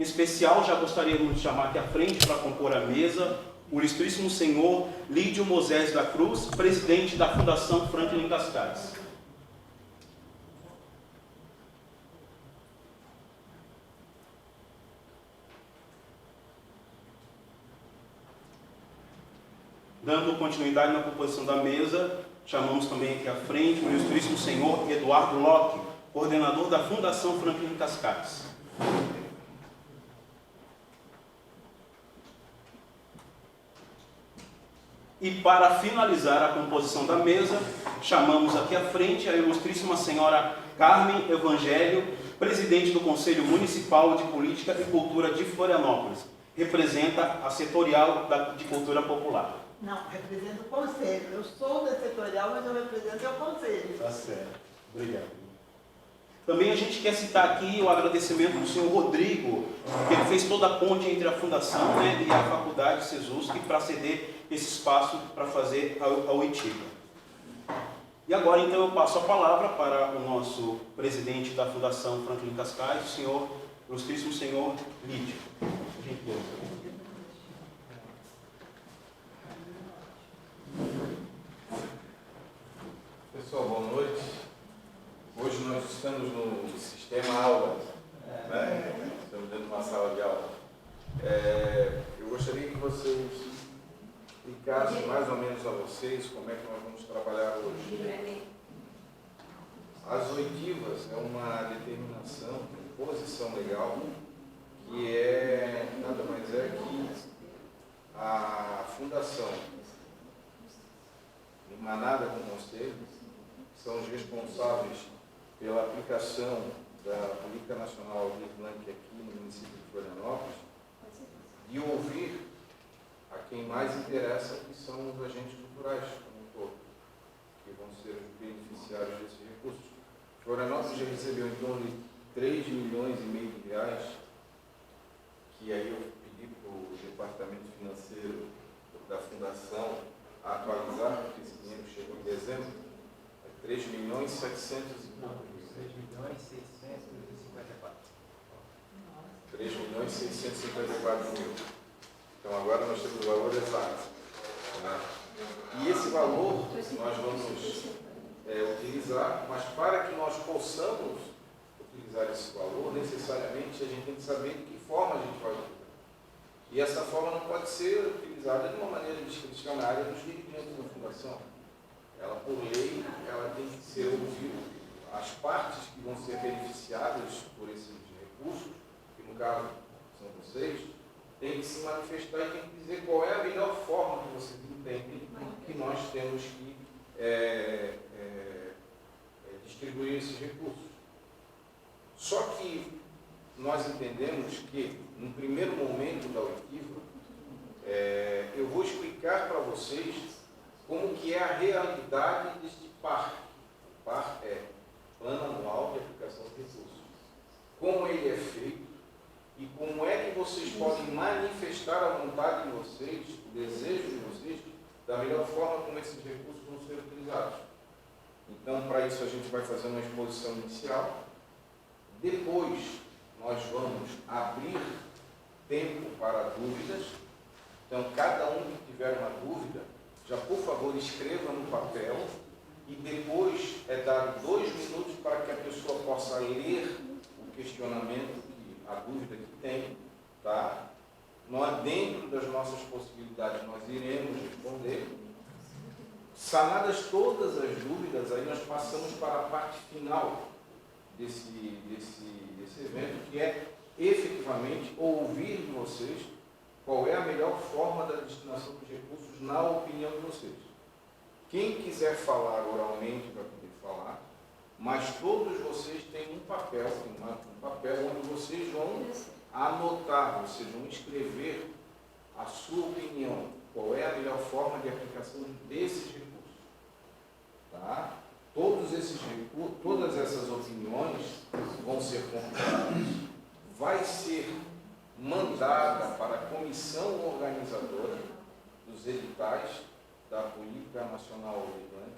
Em especial, já gostaríamos de chamar aqui à frente para compor a mesa o ilustríssimo senhor Lídio Moisés da Cruz, presidente da Fundação Franklin Cascais. Dando continuidade na composição da mesa, chamamos também aqui à frente o ilustríssimo senhor Eduardo Locke, coordenador da Fundação Franklin Cascais. E para finalizar a composição da mesa, chamamos aqui à frente a ilustríssima senhora Carmen Evangelho, presidente do Conselho Municipal de Política e Cultura de Florianópolis. Representa a setorial de cultura popular. Não, representa o conselho. Eu sou da setorial, mas eu represento o conselho. Tá certo. Obrigado. Também a gente quer citar aqui o agradecimento do senhor Rodrigo, que ele fez toda a ponte entre a Fundação, né, e a Faculdade Sesusc para ceder esse espaço para fazer a oitiva. E agora, então, eu passo a palavra para o nosso presidente da Fundação Franklin Cascais, o senhor, o ilustríssimo senhor Lídio. Pessoal, boa noite. Hoje nós estamos no sistema aula, né? Estamos dentro de uma sala de aula. Eu gostaria que vocês explicassem mais ou menos a vocês como é que nós vamos trabalhar hoje. As oitivas é uma determinação, posição legal, que é nada mais é que a fundação, em manada com o conselho, são os responsáveis pela aplicação da Política Nacional de Blanc aqui no município de Florianópolis, de ouvir a quem mais interessa, que são os agentes culturais, como um todo, que vão ser os beneficiários desses recursos. Florianópolis já recebeu em torno de 3,5 milhões de reais, que aí eu pedi para o departamento financeiro da Fundação atualizar, porque esse dinheiro chegou em dezembro, 3 milhões 700 e poucos mil. 3 milhões 654. 3 milhões 654 mil. Então agora nós temos o valor exato. Né? E esse valor nós vamos utilizar, mas para que nós possamos utilizar esse valor, necessariamente a gente tem que saber de que forma a gente vai utilizar. E essa forma não pode ser utilizada de uma maneira discricionária dos dirigentes da Fundação. Ela, por lei, ela tem que ser ouvida. As partes que vão ser beneficiadas por esses recursos, que no caso são vocês, têm que se manifestar e têm que dizer qual é a melhor forma que vocês entendem que nós temos que distribuir esses recursos. Só que nós entendemos que, no primeiro momento da oitiva, eu vou explicar para vocês como que é a realidade deste PAR. O PAR é Plano Anual de Aplicação de Recursos. Como ele é feito e como é que vocês podem manifestar a vontade de vocês, o desejo de vocês, da melhor forma como esses recursos vão ser utilizados. Então, para isso, a gente vai fazer uma exposição inicial. Depois, nós vamos abrir tempo para dúvidas. Então, cada um que tiver uma dúvida, já por favor escreva no papel e depois dar 2 minutos para que a pessoa possa ler o questionamento, a dúvida que tem, tá? Nós, dentro das nossas possibilidades, nós iremos responder. Sanadas todas as dúvidas, aí nós passamos para a parte final desse evento, que é efetivamente ouvir de vocês qual é a melhor forma da destinação dos recursos na opinião de vocês. Quem quiser falar oralmente vai poder falar, mas todos vocês têm um papel onde vocês vão anotar, vocês vão escrever a sua opinião, qual é a melhor forma de aplicação desses recursos. Tá? Todos esses recursos, todas essas opiniões vão ser computadas, vai ser mandada para a comissão organizadora dos editais da Política Nacional de Blanc,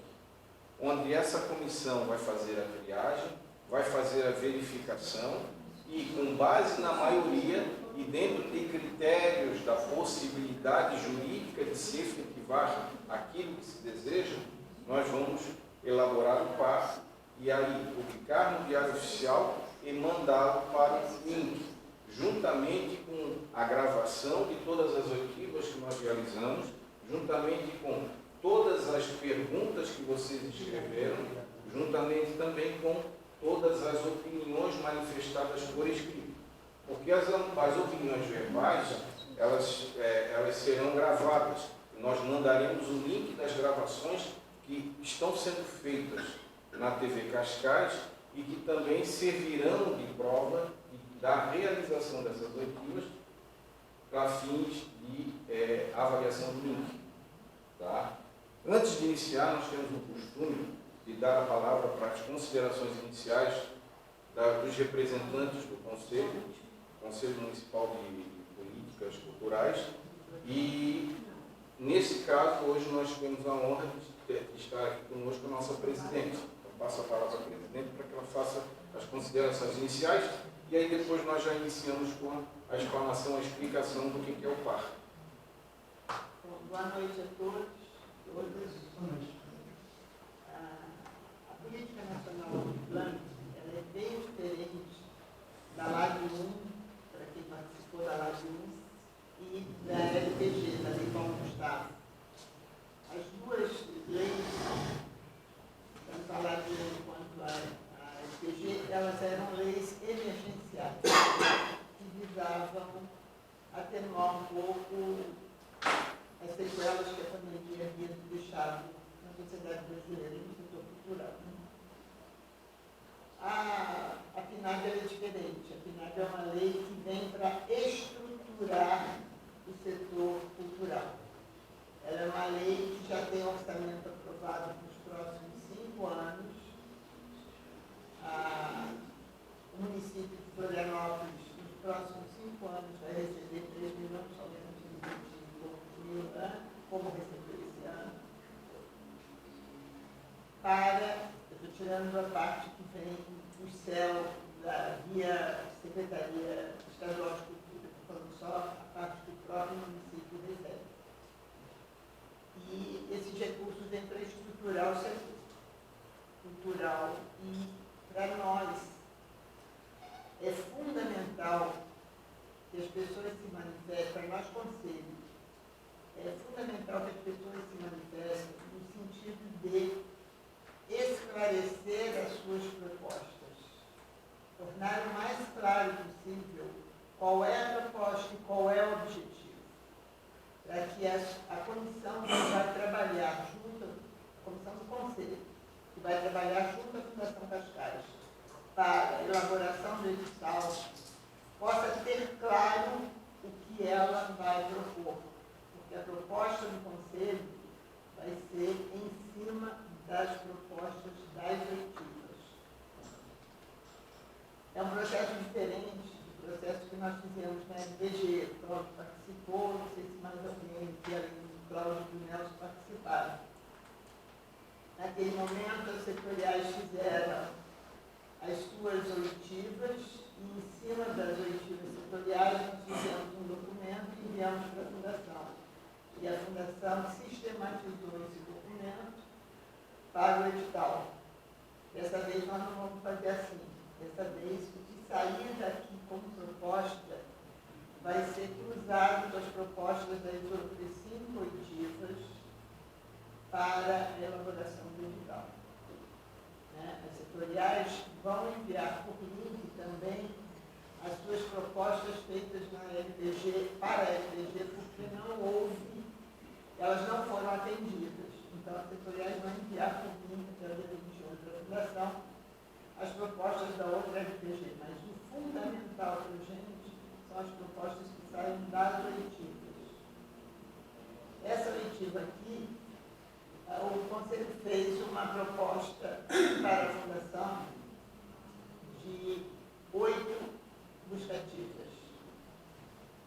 onde essa comissão vai fazer a triagem, vai fazer a verificação e com base na maioria e dentro de critérios da possibilidade jurídica de se efetivar aquilo que se deseja, nós vamos elaborar o par e aí publicar no Diário Oficial e mandá-lo para o INC, juntamente com a gravação de todas as oitivas que nós realizamos, juntamente com todas as perguntas que vocês escreveram, juntamente também com todas as opiniões manifestadas por escrito. Porque as opiniões verbais, elas serão gravadas. Nós mandaremos o link das gravações que estão sendo feitas na TV Cascais e que também servirão de prova da realização dessas oitivas para fins de avaliação do link. Tá? Antes de iniciar, nós temos o costume de dar a palavra para as considerações iniciais dos representantes do Conselho Municipal de Políticas Culturais, e nesse caso, hoje nós temos a honra de estar aqui conosco a nossa presidente. Então, passo a palavra à presidente para que ela faça as considerações iniciais e aí depois nós já iniciamos com a explanação, a explicação do que é o par. Bom, boa noite a todos, todas. A política nacional do plano, ela é bem diferente da LAG 1, para quem participou da LAG 1, e da LPG, da Lei Paulo Gustavo. As duas leis, tanto a LAG 1 quanto a LPG, elas eram leis emergenciais, que visavam atenuar um pouco as sequelas que a pandemia havia deixado na sociedade brasileira e no setor cultural. A PNAD é diferente. A PNAD é uma lei que vem para estruturar o setor cultural. Ela é uma lei que já tem orçamento aprovado para os próximos 5 anos. O município de Florianópolis, nos próximos 5 anos, vai receber 3 milhões, talvez mil, como recebeu esse ano, eu estou tirando a parte que vem do céu, via Secretaria Estadual de Cultura, estou falando só a parte que o próprio município recebe. E esses recursos vêm para estruturar o setor cultural e, para nós, é fundamental que as pessoas se manifestem, para nós, conselho, é fundamental que as pessoas se manifestem no sentido de esclarecer as suas propostas, tornar o mais claro possível qual é a proposta e qual é o objetivo, para que a comissão que vai trabalhar junto, a comissão do Conselho, que vai trabalhar junto à Fundação Cascais para a elaboração do edital, possa ter claro o que ela vai propor. Porque a proposta do Conselho vai ser em cima das propostas das oitivas. É um processo diferente do processo que nós fizemos na LPG. O Cláudio participou, não sei se mais alguém que além do Cláudio e do Nelson participaram. Naquele momento, as setoriais fizeram as suas oitivas e, em cima das oitivas setoriais, nós fizemos um documento e enviamos para a Fundação. E a Fundação sistematizou esse documento para o edital. Dessa vez nós não vamos fazer assim. Dessa vez, o que sair daqui como proposta vai ser cruzado com as propostas das outras 5 oitivas para a elaboração do edital. As setoriais vão enviar por link também as suas propostas feitas na LPG, para a LPG, porque não houve, elas não foram atendidas. Então, as setoriais vão enviar por link até o dia 21 para a Fundação as propostas da outra LPG. Mas o fundamental para a gente são as propostas que saem das oitivas. Essa oitiva aqui, o Conselho fez uma proposta para a Fundação de 8 buscativas,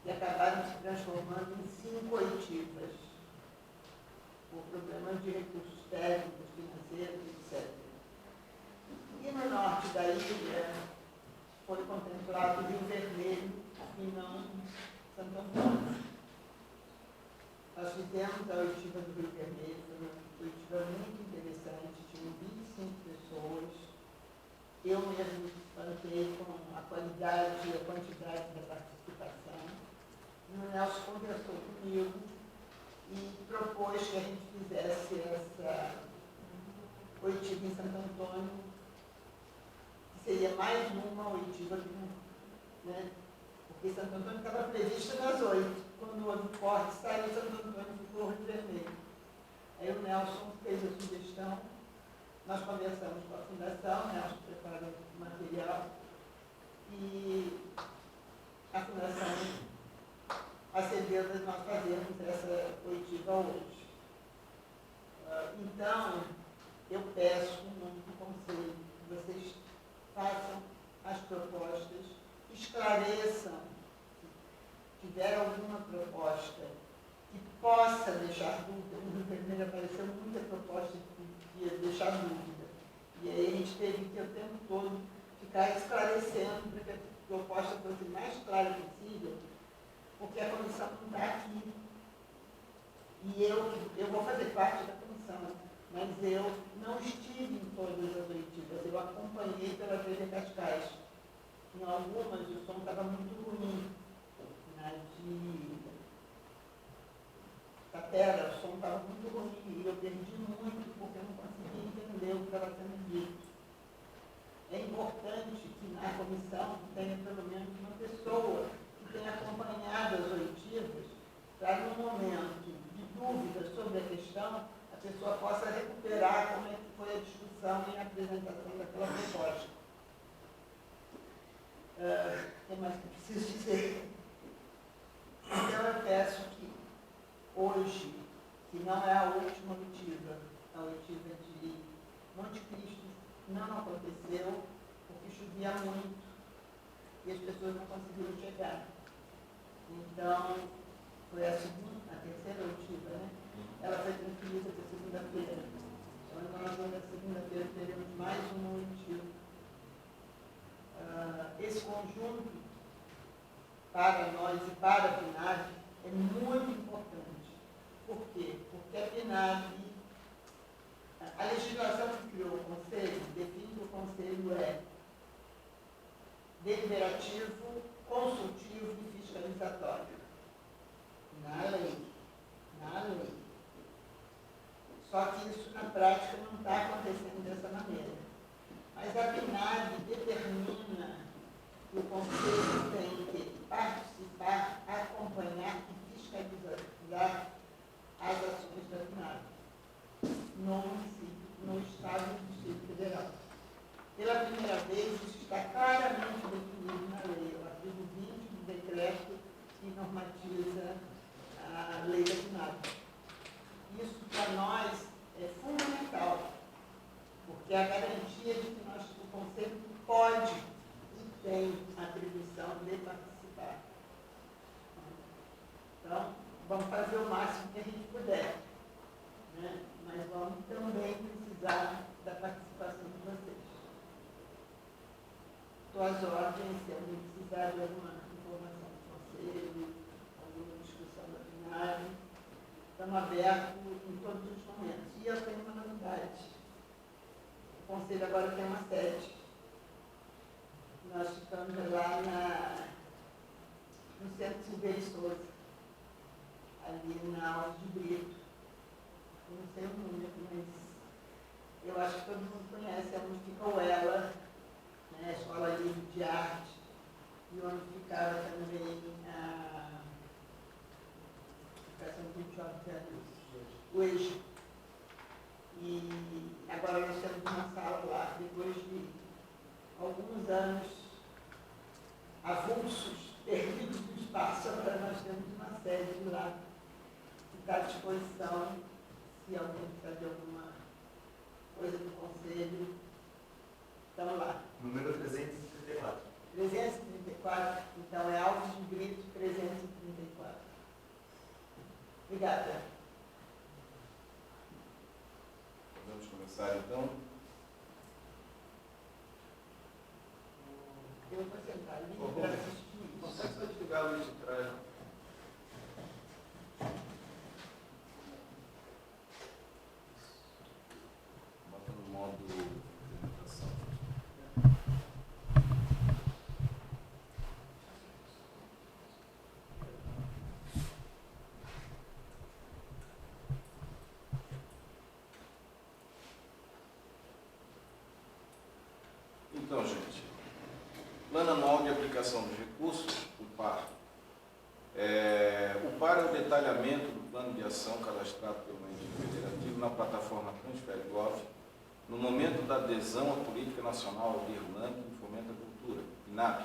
que acabaram se transformando em 5 oitivas, por problemas de recursos técnicos, financeiros, etc. E no norte da ilha foi contemplado Santo Antônio. Nós fizemos a oitiva do Rio Vermelho, foi uma oitiva muito interessante, tinham 25 pessoas. Eu mesmo me espantei com a qualidade e a quantidade da participação. E o Nelson conversou comigo e propôs que a gente fizesse essa oitiva em Santo Antônio, que seria mais uma oitiva, né? Porque Santo Antônio estava prevista nas 8. Quando houve o corte, saiu Santo Antônio e ficou Rio Vermelho. Aí o Nelson fez a sugestão, nós conversamos com a Fundação, o Nelson preparou o material e a Fundação acedeu a nós fazermos essa oitiva hoje. Então, eu peço, em nome do Conselho, que vocês façam as propostas, esclareçam, se tiver alguma proposta que possa deixar dúvida. No Rio Vermelho apareceu muita proposta que ia deixar dúvida. E aí a gente teve que, o tempo todo, ficar esclarecendo para que a proposta fosse o mais clara possível, porque a comissão não está aqui. E eu vou fazer parte da comissão, mas eu não estive em todas as oitivas, eu acompanhei pela TV Cascais. Em algumas o som estava muito ruim. Na de Tapera, o som estava muito ruim e eu perdi muito porque eu não conseguia entender o que estava sendo dito. É importante que na comissão tenha pelo menos uma pessoa que tenha acompanhado as oitivas para, no momento de dúvida sobre a questão, a pessoa possa recuperar como é que foi a discussão e a apresentação daquela proposta. O que mais que eu preciso dizer? Então eu peço que hoje, que não é a última oitiva, a oitiva de Monte Cristo não aconteceu porque chovia muito e as pessoas não conseguiram chegar. Então, foi a terceira oitiva, né? Ela foi transferida para segunda-feira. Então, nós na segunda-feira teremos mais uma oitiva. Esse conjunto, para nós e para a PNAD, é muito importante. Por quê? Porque a PNAD, a legislação que criou o Conselho, define que o Conselho é deliberativo, consultivo e fiscalizatório. Na lei. Na lei. Só que isso, na prática, não está acontecendo dessa maneira. Mas a PNAD determina que o Conselho tem que participar, acompanhar e fiscalizar as ações da PNAD no município, no Estado e no Distrito Federal. Pela primeira vez, isso está claramente definido na lei, o artigo 20 do decreto que normatiza a lei da PNAD. Isso, para nós, é fundamental, porque é a garantia de que o Conselho pode e tem a atribuição de participar. Então, vamos fazer o máximo que a gente puder, né? Mas vamos também precisar da participação de vocês. Estou às ordens, se alguém precisar de alguma informação do Conselho, alguma discussão da plenária, estamos abertos em todos os momentos. E eu tenho uma novidade. O Conselho agora tem uma sede. Nós ficamos lá no Centro Silveira Souza, ali na Alves de Brito. Eu não sei o número, mas eu acho que todo mundo conhece, é onde fica o ELA, né, a Escola Livre de Arte, e onde ficava também a Educação de Jovens, o EJA. E agora nós temos uma sala lá, depois de alguns anos avulsos, perdidos do espaço, agora nós temos uma sede lá que está à disposição, se alguém precisar de alguma coisa do Conselho, estão lá. Número 334. 334, então é Alves de Brito 334. Obrigada. Vamos começar então. Eu vou sentar ali Por para favor. assistir isso. Consegue só desligar a luz de trás? aplicação dos recursos, o PAR. O PAR é o detalhamento do plano de ação cadastrado pelo ente federativo na plataforma TransferGov, no momento da adesão à Política Nacional de Ranking e Fomento à Cultura, PNAC.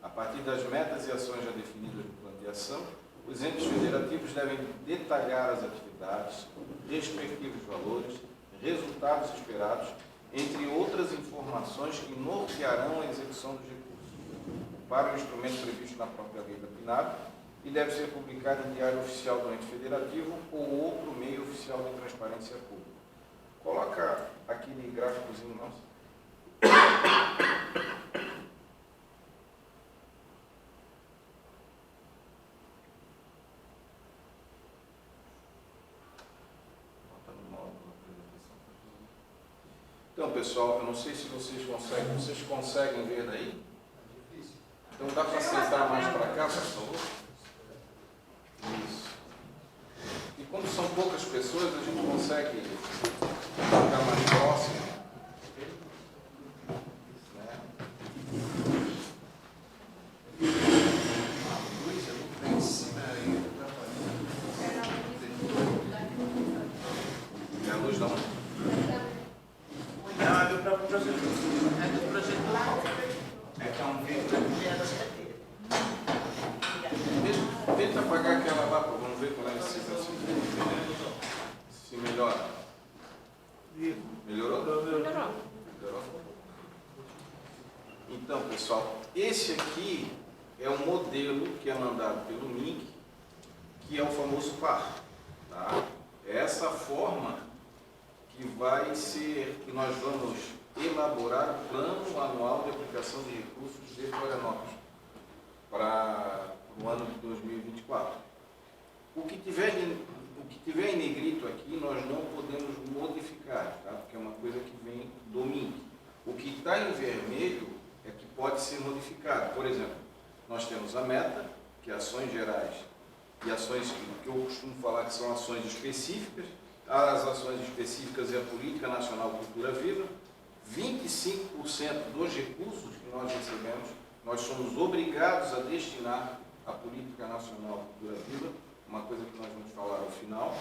A partir das metas e ações já definidas no plano de ação, os entes federativos devem detalhar as atividades, respectivos valores, resultados esperados, entre outras informações que nortearão a execução dos recursos, para o instrumento previsto na própria lei da PNAB, e deve ser publicado em Diário Oficial do ente federativo ou outro meio oficial de transparência pública. Coloca aquele gráficozinho nosso. Então, pessoal, eu não sei se vocês conseguem ver daí? Então dá para sentar mais para cá, por favor? Isso. E como são poucas pessoas, a gente consegue ficar mais próximo. Né? A luz é muito lá em cima aí, E a luz da onde? não, é do próprio projeto. É do projeto É que é um vídeo. Tenta apagar aquela lá, vamos ver qual é esse se melhora. Melhorou? Melhorou. Então, pessoal, esse aqui é um modelo que é mandado pelo MINC, que é o famoso PAR. Tá? É essa forma que vai ser, que nós vamos elaborar o plano anual de aplicação de recursos de Florianópolis para o ano de 2024. O que tiver em negrito aqui, nós não podemos modificar, tá? Porque é uma coisa que vem do MINC. O que está em vermelho é que pode ser modificado. Por exemplo, nós temos a meta, que é ações gerais, e ações que eu costumo falar que são ações específicas. As ações específicas é a Política Nacional Cultura Viva. 25% dos recursos que nós recebemos, nós somos obrigados a destinar à Política Nacional Cultura Viva, uma coisa que nós vamos falar ao final.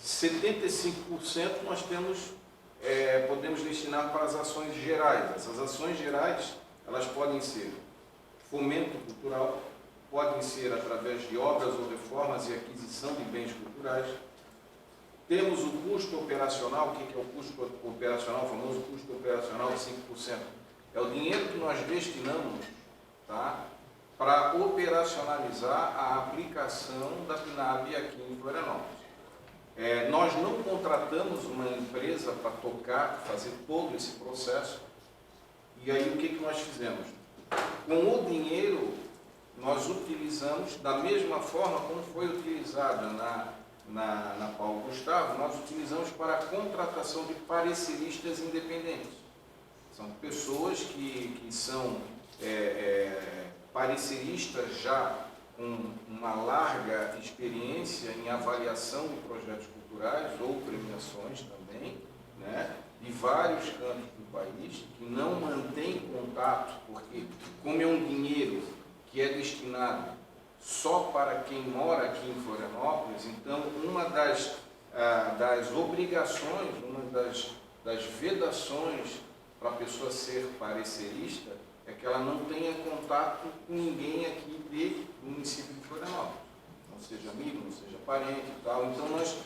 75% nós podemos destinar para as ações gerais. Essas ações gerais, elas podem ser fomento cultural, podem ser através de obras ou reformas e aquisição de bens culturais. Temos o custo operacional. O que é o custo operacional? O famoso custo operacional de 5%. É o dinheiro que nós destinamos, tá, para operacionalizar a aplicação da PNAB aqui em Florianópolis. Nós não contratamos uma empresa para tocar, fazer todo esse processo. E aí o que nós fizemos? Com o dinheiro, nós utilizamos da mesma forma como foi utilizada na Paulo Gustavo, nós utilizamos para a contratação de pareceristas independentes. São pessoas que são pareceristas já com uma larga experiência em avaliação de projetos culturais ou premiações também, né, de vários cantos do país, que não mantém contato, porque como é um dinheiro que é destinado só para quem mora aqui em Florianópolis, então uma das obrigações, uma das vedações para a pessoa ser parecerista é que ela não tenha contato com ninguém aqui do município de Florianópolis, não seja amigo, não seja parente e tal. Então nós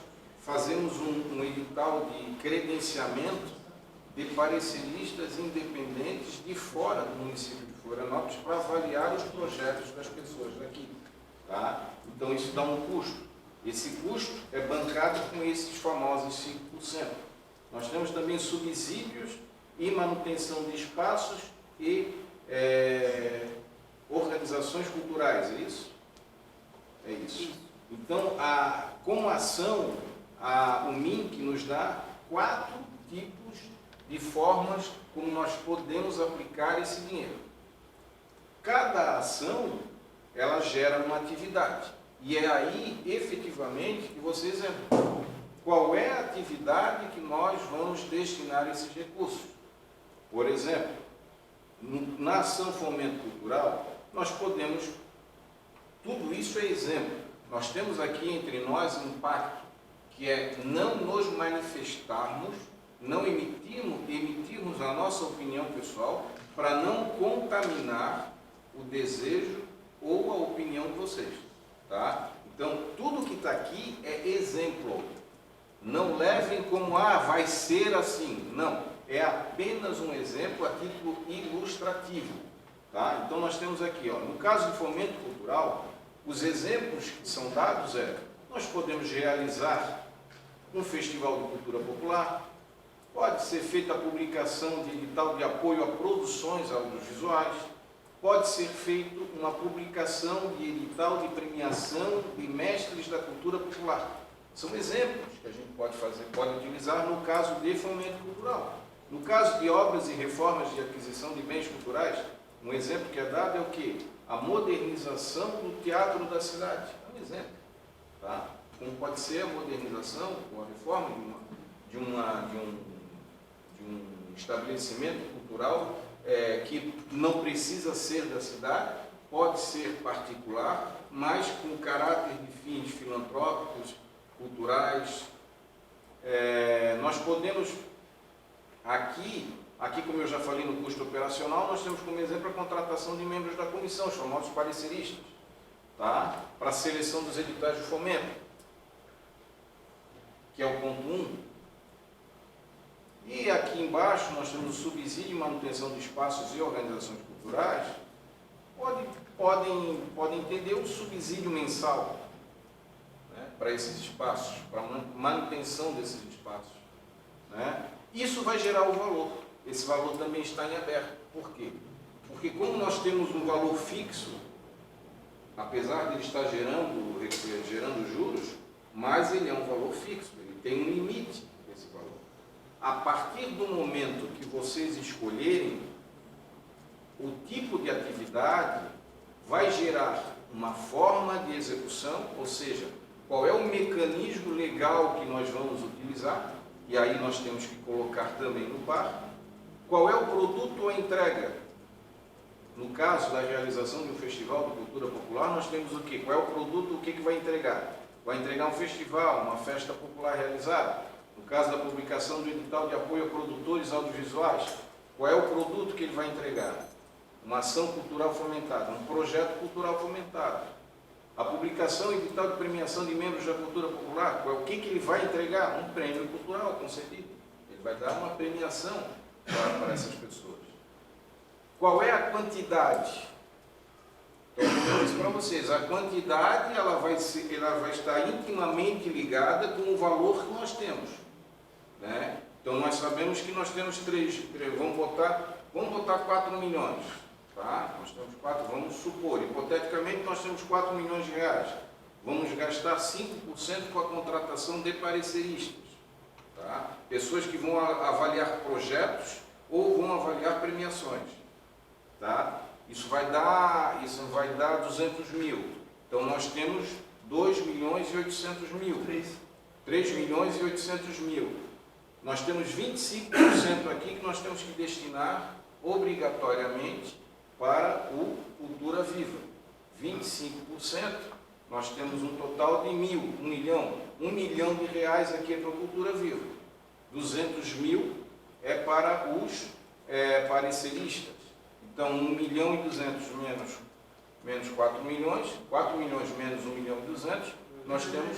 fazemos um edital de credenciamento de pareceristas independentes de fora do município de Florianópolis para avaliar os projetos das pessoas daqui. Tá? Então isso dá um custo. Esse custo é bancado com esses famosos 5%. Nós temos também subsídios e manutenção de espaços e organizações culturais, é isso? É isso. Então, como ação, o MINC nos dá 4 tipos de formas como nós podemos aplicar esse dinheiro. Cada ação, ela gera uma atividade. E é aí, efetivamente, que vocês entram. Qual é a atividade que nós vamos destinar esses recursos? Por exemplo, na ação Fomento Cultural, nós podemos, tudo isso é exemplo. Nós temos aqui entre nós um pacto, que é não nos manifestarmos, não emitirmos a nossa opinião pessoal, para não contaminar o desejo ou a opinião de vocês. Tá? Então, tudo que está aqui é exemplo. Não levem como, vai ser assim. Não, é apenas um exemplo a título ilustrativo. Tá? Então, nós temos aqui, no caso de fomento cultural, os exemplos que são dados nós podemos realizar um festival de cultura popular, pode ser feita a publicação de edital de apoio a produções audiovisuais, pode ser feita uma publicação de edital de premiação de mestres da cultura popular. São exemplos que a gente pode fazer, pode utilizar no caso de fomento cultural. No caso de obras e reformas de aquisição de bens culturais, um exemplo que é dado é o quê? A modernização do teatro da cidade. É um exemplo. Tá? Como pode ser a modernização ou a reforma de um estabelecimento cultural que não precisa ser da cidade, pode ser particular, mas com caráter de fins filantrópicos, culturais. Nós podemos, aqui como eu já falei no custo operacional, nós temos como exemplo a contratação de membros da comissão, os famosos pareceristas, tá? Para a seleção dos editais de fomento, que é o ponto 1. E aqui embaixo nós temos o subsídio e manutenção de espaços e organizações culturais. Podem entender o subsídio mensal, né, para esses espaços, para a manutenção desses espaços. Né? Isso vai gerar o valor. Esse valor também está em aberto. Por quê? Porque como nós temos um valor fixo, apesar de ele estar gerando juros, mas ele é um valor fixo, ele tem um limite desse valor. A partir do momento que vocês escolherem o tipo de atividade, vai gerar uma forma de execução, ou seja, qual é o mecanismo legal que nós vamos utilizar, e aí nós temos que colocar também no par, qual é o produto ou entrega. No caso da realização de um festival de cultura popular, nós temos o quê? Qual é o produto, o que vai entregar? Vai entregar um festival, uma festa popular realizada. No caso da publicação do edital de apoio a produtores audiovisuais, qual é o produto que ele vai entregar? Uma ação cultural fomentada, um projeto cultural fomentado. A publicação e edital de premiação de membros da cultura popular, o que ele vai entregar? Um prêmio cultural concedido. Ele vai dar uma premiação para essas pessoas. Qual é a quantidade? Então, eu disse para vocês, a quantidade ela vai estar intimamente ligada com o valor que nós temos. Né? Então, nós sabemos que nós temos vamos botar 4 milhões. Tá? Nós temos 4, vamos supor, hipoteticamente nós temos 4 milhões de reais. Vamos gastar 5% com a contratação de pareceristas. Tá? Pessoas que vão avaliar projetos ou vão avaliar premiações. Tá? Isso vai dar 200 mil. Então nós temos 2 milhões e 800 mil. 3 milhões e 800 mil. Nós temos 25% aqui que nós temos que destinar obrigatoriamente para o Cultura Viva. 25%, nós temos um total de 1 milhão. 1 milhão de reais aqui é para a Cultura Viva. 200 mil é para os pareceristas. Então, 1 milhão e 200 menos 4 milhões, 4 milhões menos 1 milhão e 200, nós temos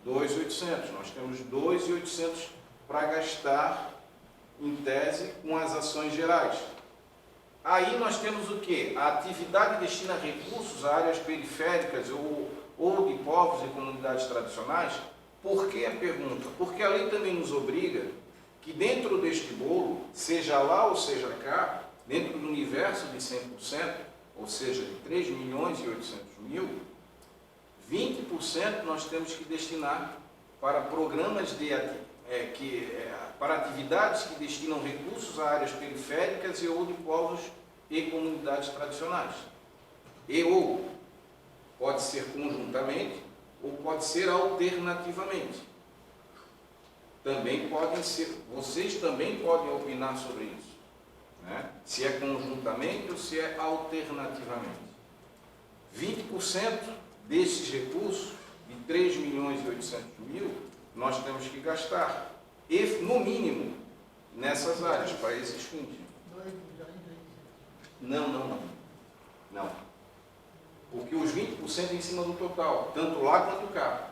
2.800. Nós temos 2.800 para gastar, em tese, com as ações gerais. Aí nós temos o quê? A atividade destina recursos a áreas periféricas ou de povos e comunidades tradicionais. Por que a pergunta? Porque a lei também nos obriga que dentro deste bolo, seja lá ou seja cá, dentro do universo de 100%, ou seja, de 3 milhões e 800 mil, 20% nós temos que destinar para programas para atividades que destinam recursos a áreas periféricas ou de povos e comunidades tradicionais. Ou pode ser conjuntamente ou pode ser alternativamente. Também podem ser, vocês também podem opinar sobre isso. né? Se é conjuntamente ou se é alternativamente. 20% desses recursos, de 3.800.000, nós temos que gastar, no mínimo, nessas áreas, para esses fins. 2 milhões e 800. Não. Porque os 20% é em cima do total, tanto lá quanto cá.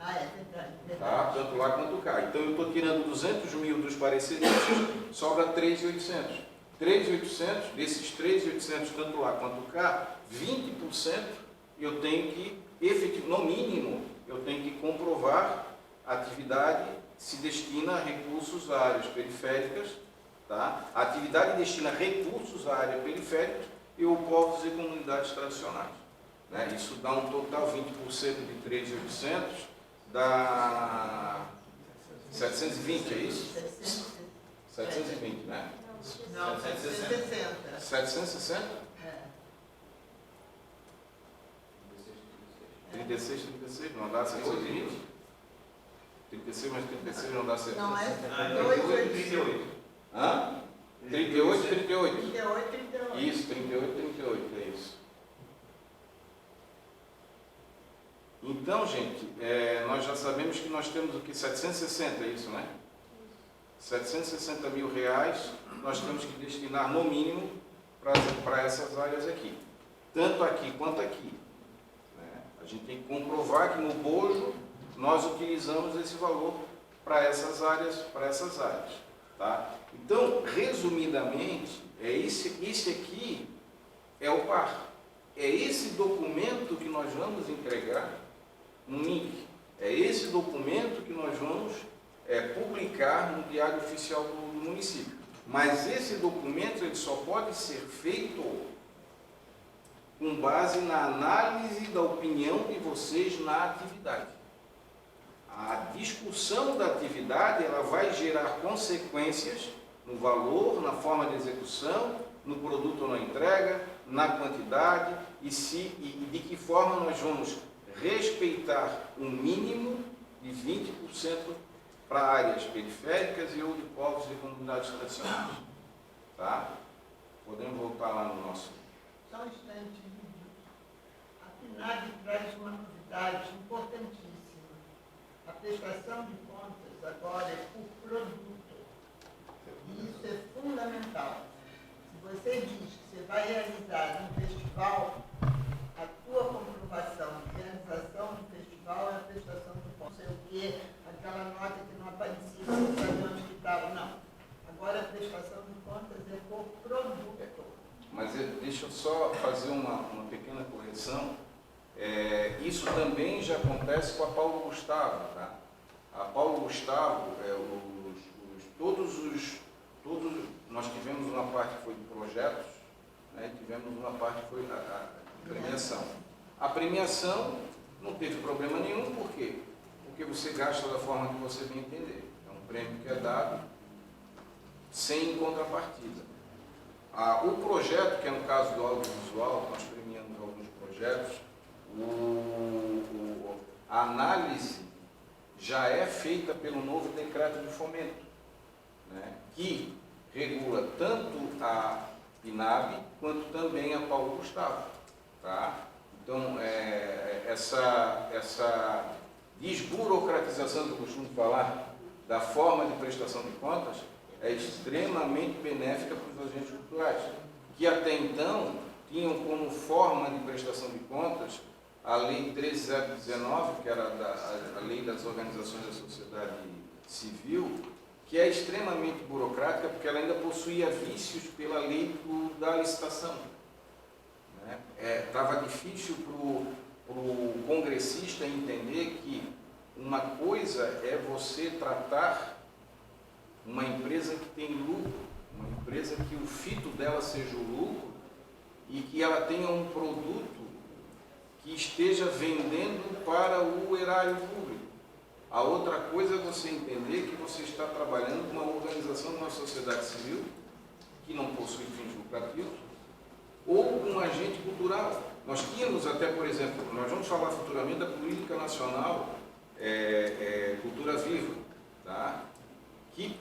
Ah, é verdade. Tá? Tanto lá quanto cá. Então eu estou tirando 200.000 dos pareceristas, sobra 3.800. 3.800, desses 3.800, tanto lá quanto cá, 20% eu tenho que, no mínimo, eu tenho que comprovar a atividade se destina a recursos a áreas periféricas, tá? A atividade destina recursos a áreas periféricas e ou povos e comunidades tradicionais. Né? Isso dá um total, 20% de 3.800, dá 720, é isso? 720, né? Não, 760. 760? É. 36, não dá 720? 36 mais 36 não dá 720. Não, é Ah, 2,800. 38. Hã? 38, 38. 38, 38. Isso, 38, 38, é isso. Então, gente, nós já sabemos que nós temos o que? 760, é isso, né? 760 mil reais nós temos que destinar, no mínimo, para essas áreas aqui. Tanto aqui quanto aqui. Né? A gente tem que comprovar que no bojo nós utilizamos esse valor para essas áreas, Tá? Então, resumidamente, esse aqui é o par. É esse documento que nós vamos entregar no link. É esse documento que nós vamos publicar no Diário Oficial do município. Mas esse documento ele só pode ser feito com base na análise da opinião de vocês na atividade. A discussão da atividade ela vai gerar consequências no valor, na forma de execução, no produto ou na entrega, na quantidade e de que forma nós vamos respeitar um mínimo de 20% para áreas periféricas e ou de povos e comunidades tradicionais. Tá? Podemos voltar lá no nosso... Só um instante. A FINAG traz uma novidade importantíssima. A prestação de contas agora é por produto. E isso é fundamental. Se você diz que você vai realizar um festival, a tua comprovação de realização do festival é a prestação de contas. Não sei o quê, aquela nota que não aparecia, você não sabia onde que estava, não. Agora a prestação de contas é por produto. Mas deixa eu só fazer uma pequena correção. Isso também já acontece com a Paulo Gustavo. Tá? A Paulo Gustavo, nós tivemos uma parte que foi de projetos, né? Tivemos uma parte que foi a premiação. A premiação não teve problema nenhum, por quê? Porque você gasta da forma que você bem entender. É um prêmio que é dado sem contrapartida. O projeto, que é no caso do audiovisual, nós premiamos alguns projetos, a análise já é feita pelo novo decreto de fomento, né, que regula tanto a INAB quanto também a Paulo Gustavo. Tá? Então, essa desburocratização que eu costumo falar da forma de prestação de contas é extremamente benéfica para os agentes culturais, que até então tinham como forma de prestação de contas a Lei 13.019, que era a Lei das Organizações da Sociedade Civil, que é extremamente burocrática, porque ela ainda possuía vícios pela lei da licitação. Estava difícil para o congressista entender que uma coisa é você tratar uma empresa que tem lucro, uma empresa que o fito dela seja o lucro e que ela tenha um produto que esteja vendendo para o erário público. A outra coisa é você entender que você está trabalhando com uma organização de uma sociedade civil que não possui fins lucrativos ou com um agente cultural. Nós tínhamos até, por exemplo, nós vamos falar futuramente da Política Nacional Cultura Viva, tá? Que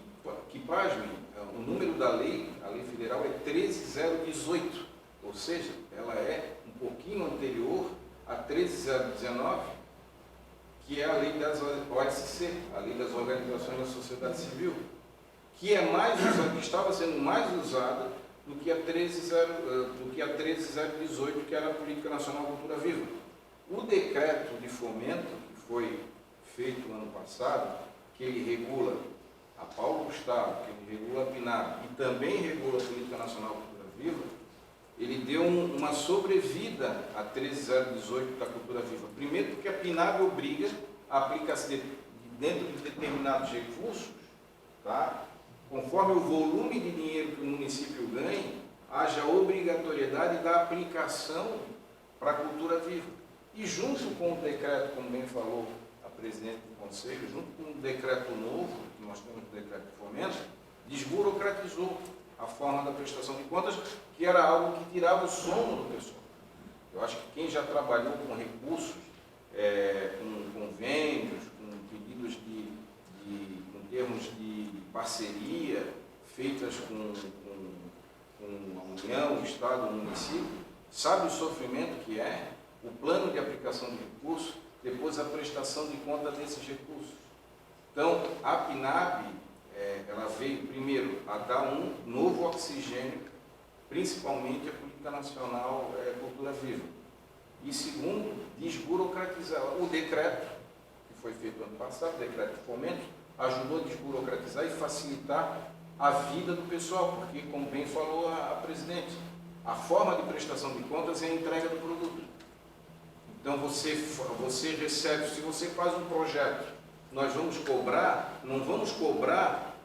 Que pasmem, o número da lei, a lei federal é 13018, ou seja, ela é um pouquinho anterior a 13019, que é a lei das OSC, a lei das Organizações da Sociedade Civil, que é mais usada, que estava sendo mais usada do que a 13018, que era a Política Nacional Cultura Viva. O decreto de fomento, que foi feito no ano passado, que ele regula a Paulo Gustavo, que ele regula a PNAB e também regula a Política Nacional Cultura Viva, ele deu uma sobrevida a 13018 da Cultura Viva. Primeiro porque a PNAB obriga a aplicação dentro de determinados recursos, tá? Conforme o volume de dinheiro que o município ganha, haja obrigatoriedade da aplicação para a cultura viva. E junto com o decreto, como bem falou a presidente do Conselho, junto com o decreto novo, que nós temos o decreto de fomento, desburocratizou a forma da prestação de contas, que era algo que tirava o sono do pessoal. Eu acho que quem já trabalhou com recursos, com convênios, com pedidos com termos de parceria feitas com a União, o Estado, o município, sabe o sofrimento que é o plano de aplicação de recursos, depois a prestação de conta desses recursos. Então, a PNAB, ela veio primeiro a dar um novo oxigênio, principalmente a Política Nacional Cultura Viva. E segundo, desburocratizar. O decreto, que foi feito ano passado, o decreto de fomento, ajudou a desburocratizar e facilitar a vida do pessoal, porque, como bem falou a presidente, a forma de prestação de contas é a entrega do produto. Então, você recebe, se você faz um projeto, nós vamos cobrar, não vamos cobrar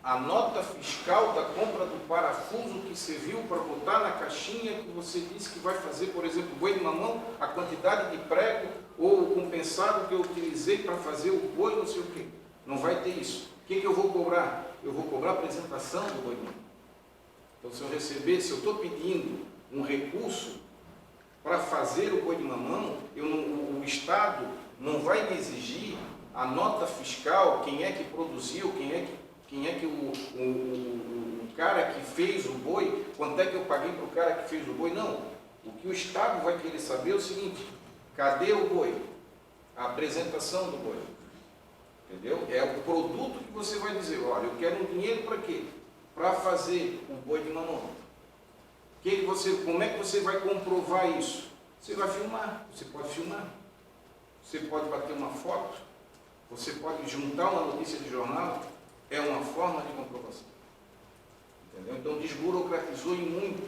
a nota fiscal da compra do parafuso que você viu para botar na caixinha que você disse que vai fazer, por exemplo, boi de mamão, a quantidade de prego ou o compensado que eu utilizei para fazer o boi, não sei o quê. Não vai ter isso. O que eu vou cobrar? Eu vou cobrar a apresentação do boi de mamão. Então, se eu estou pedindo um recurso para fazer o boi de mamão, o Estado não vai me exigir a nota fiscal, quem é que produziu, quem é que o cara que fez o boi, quanto é que eu paguei para o cara que fez o boi. Não. O que o Estado vai querer saber é o seguinte: cadê o boi? A apresentação do boi. Entendeu? É o produto que você vai dizer, olha, eu quero um dinheiro para quê? Para fazer o boi de mamão. Como é que você vai comprovar isso? Você vai filmar, você pode filmar. Você pode bater uma foto, você pode juntar uma notícia de jornal, é uma forma de comprovação. Entendeu? Então, desburocratizou e muito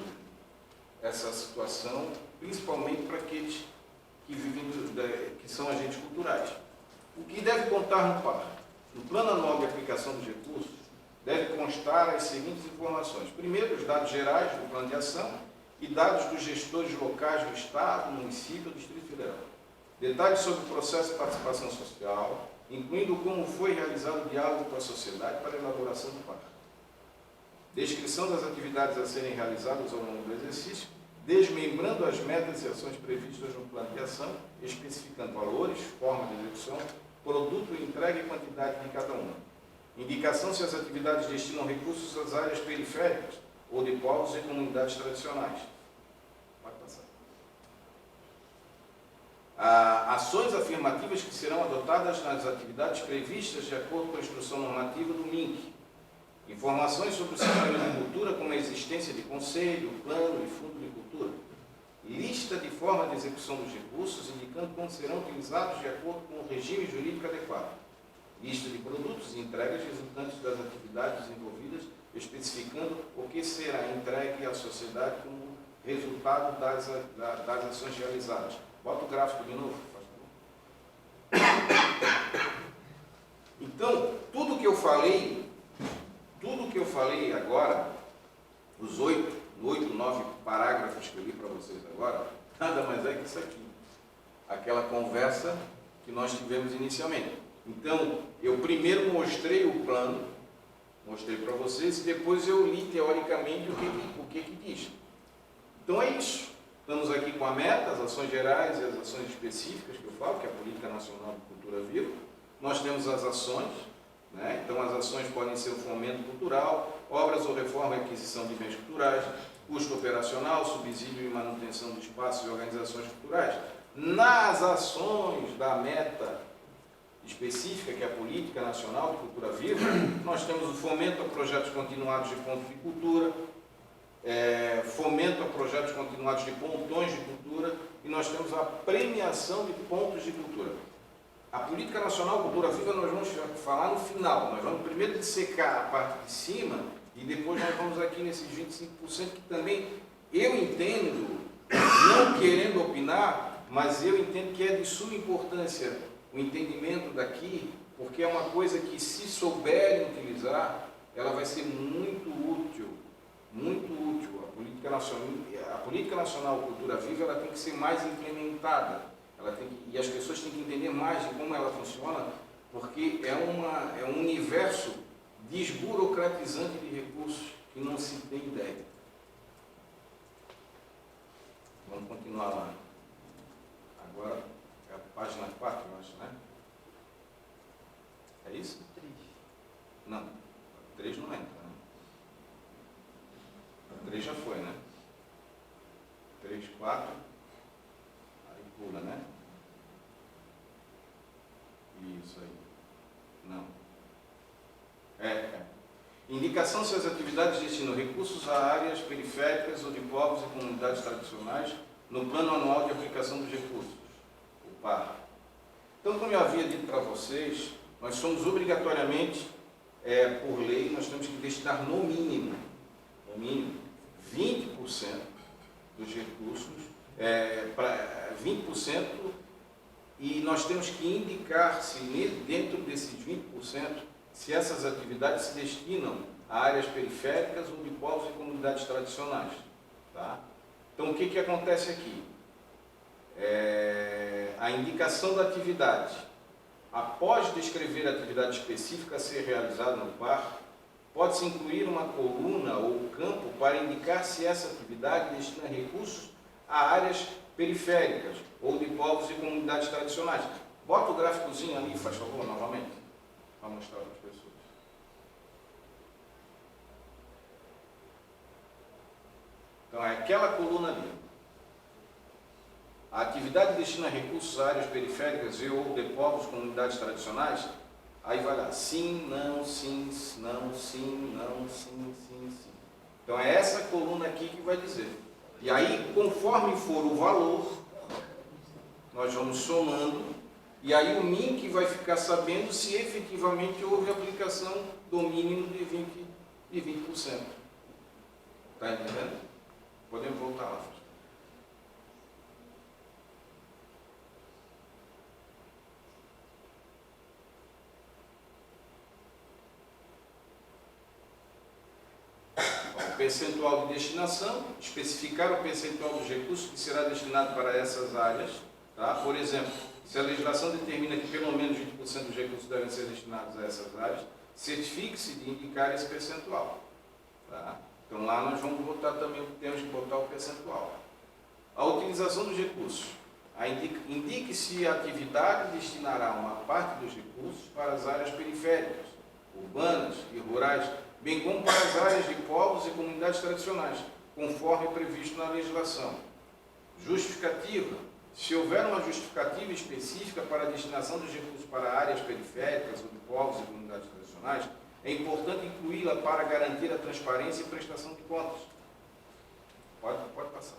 essa situação, principalmente para aqueles que vivem, que são agentes culturais. O que deve contar no PAR? No Plano Anual de Aplicação dos Recursos, deve constar as seguintes informações. Primeiro, os dados gerais do Plano de Ação e dados dos gestores locais do Estado, município e Distrito Federal. Detalhes sobre o processo de participação social, incluindo como foi realizado o diálogo com a sociedade para a elaboração do PAR. Descrição das atividades a serem realizadas ao longo do exercício, desmembrando as metas e ações previstas no plano de ação, especificando valores, forma de execução, produto, entrega e quantidade de cada uma. Indicação se as atividades destinam recursos às áreas periféricas ou de povos e comunidades tradicionais. Pode passar. Ações afirmativas que serão adotadas nas atividades previstas de acordo com a instrução normativa do MINC. Informações sobre o sistema de cultura, como a existência de conselho, plano e fundo de cultura. Lista de forma de execução dos recursos, indicando como serão utilizados de acordo com o regime jurídico adequado. Lista de produtos e entregas resultantes das atividades desenvolvidas, especificando o que será entregue à sociedade como resultado das ações realizadas. Bota o gráfico de novo, por favor. Então, tudo que eu falei agora, os 8, 9 parágrafos que eu li para vocês agora, nada mais é que isso aqui. Aquela conversa que nós tivemos inicialmente. Então, eu primeiro mostrei o plano, mostrei para vocês, e depois eu li teoricamente o que diz. Então é isso. Estamos aqui com a meta, as ações gerais e as ações específicas que eu falo, que é a Política Nacional de Cultura Viva. Nós temos as ações, né? Então, as ações podem ser o fomento cultural, obras ou reforma e aquisição de bens culturais, custo operacional, subsídio e manutenção de espaços e organizações culturais. Nas ações da meta específica, que é a Política Nacional de Cultura Viva, nós temos o fomento a projetos continuados de pontos de cultura, fomento a projetos continuados de pontões de cultura, e nós temos a premiação de pontos de cultura. A Política Nacional Cultura Viva nós vamos falar no final. Nós vamos primeiro dissecar a parte de cima e depois nós vamos aqui nesses 25% que também eu entendo, não querendo opinar, mas eu entendo que é de suma importância o entendimento daqui, porque é uma coisa que, se souberem utilizar, ela vai ser muito útil, muito útil. A Política Nacional Cultura Viva ela tem que ser mais implementada. E as pessoas têm que entender mais de como ela funciona, porque é um universo desburocratizante de recursos que não se tem ideia. Vamos continuar lá. Agora é a página 4, eu acho, né? É isso? 3. Não, 3 não entra, né? 3 já foi, né? 3, 4, aí pula, né? Isso aí. Não. Indicação se as atividades destinam recursos a áreas periféricas ou de povos e comunidades tradicionais no Plano Anual de Aplicação dos Recursos, o PAR. Então, como eu havia dito para vocês, nós somos obrigatoriamente, por lei, nós temos que destinar no mínimo 20% dos recursos, para 20%, e nós temos que indicar se dentro desses 20%, se essas atividades se destinam a áreas periféricas ou de povos e comunidades tradicionais. Tá? Então, o que acontece aqui? A indicação da atividade, após descrever a atividade específica a ser realizada no PAR, pode-se incluir uma coluna ou campo para indicar se essa atividade destina recursos a áreas periféricas ou de povos e comunidades tradicionais. Bota o gráficozinho ali, faz favor, novamente, para mostrar para as pessoas. Então, é aquela coluna ali. A atividade destina recursos a áreas periféricas e ou de povos, comunidades tradicionais, aí vai lá, sim, não, sim, não, sim, não, sim, sim, sim. Então, é essa coluna aqui que vai dizer. E aí, conforme for o valor, nós vamos somando, e aí o MINC vai ficar sabendo se efetivamente houve aplicação do mínimo de 20%. Está entendendo? Podemos voltar lá. O percentual de destinação, especificar o percentual dos recursos que será destinado para essas áreas. Tá? Por exemplo, se a legislação determina que pelo menos 20% dos recursos devem ser destinados a essas áreas, certifique-se de indicar esse percentual. Tá? Então lá nós vamos botar também, temos que botar o percentual. A utilização dos recursos. Indique se a atividade destinará uma parte dos recursos para as áreas periféricas, urbanas e rurais, bem como para as áreas de povos e comunidades tradicionais, conforme previsto na legislação. Justificativa. Se houver uma justificativa específica para a destinação dos recursos para áreas periféricas ou de povos e comunidades tradicionais, é importante incluí-la para garantir a transparência e prestação de contas. Pode passar.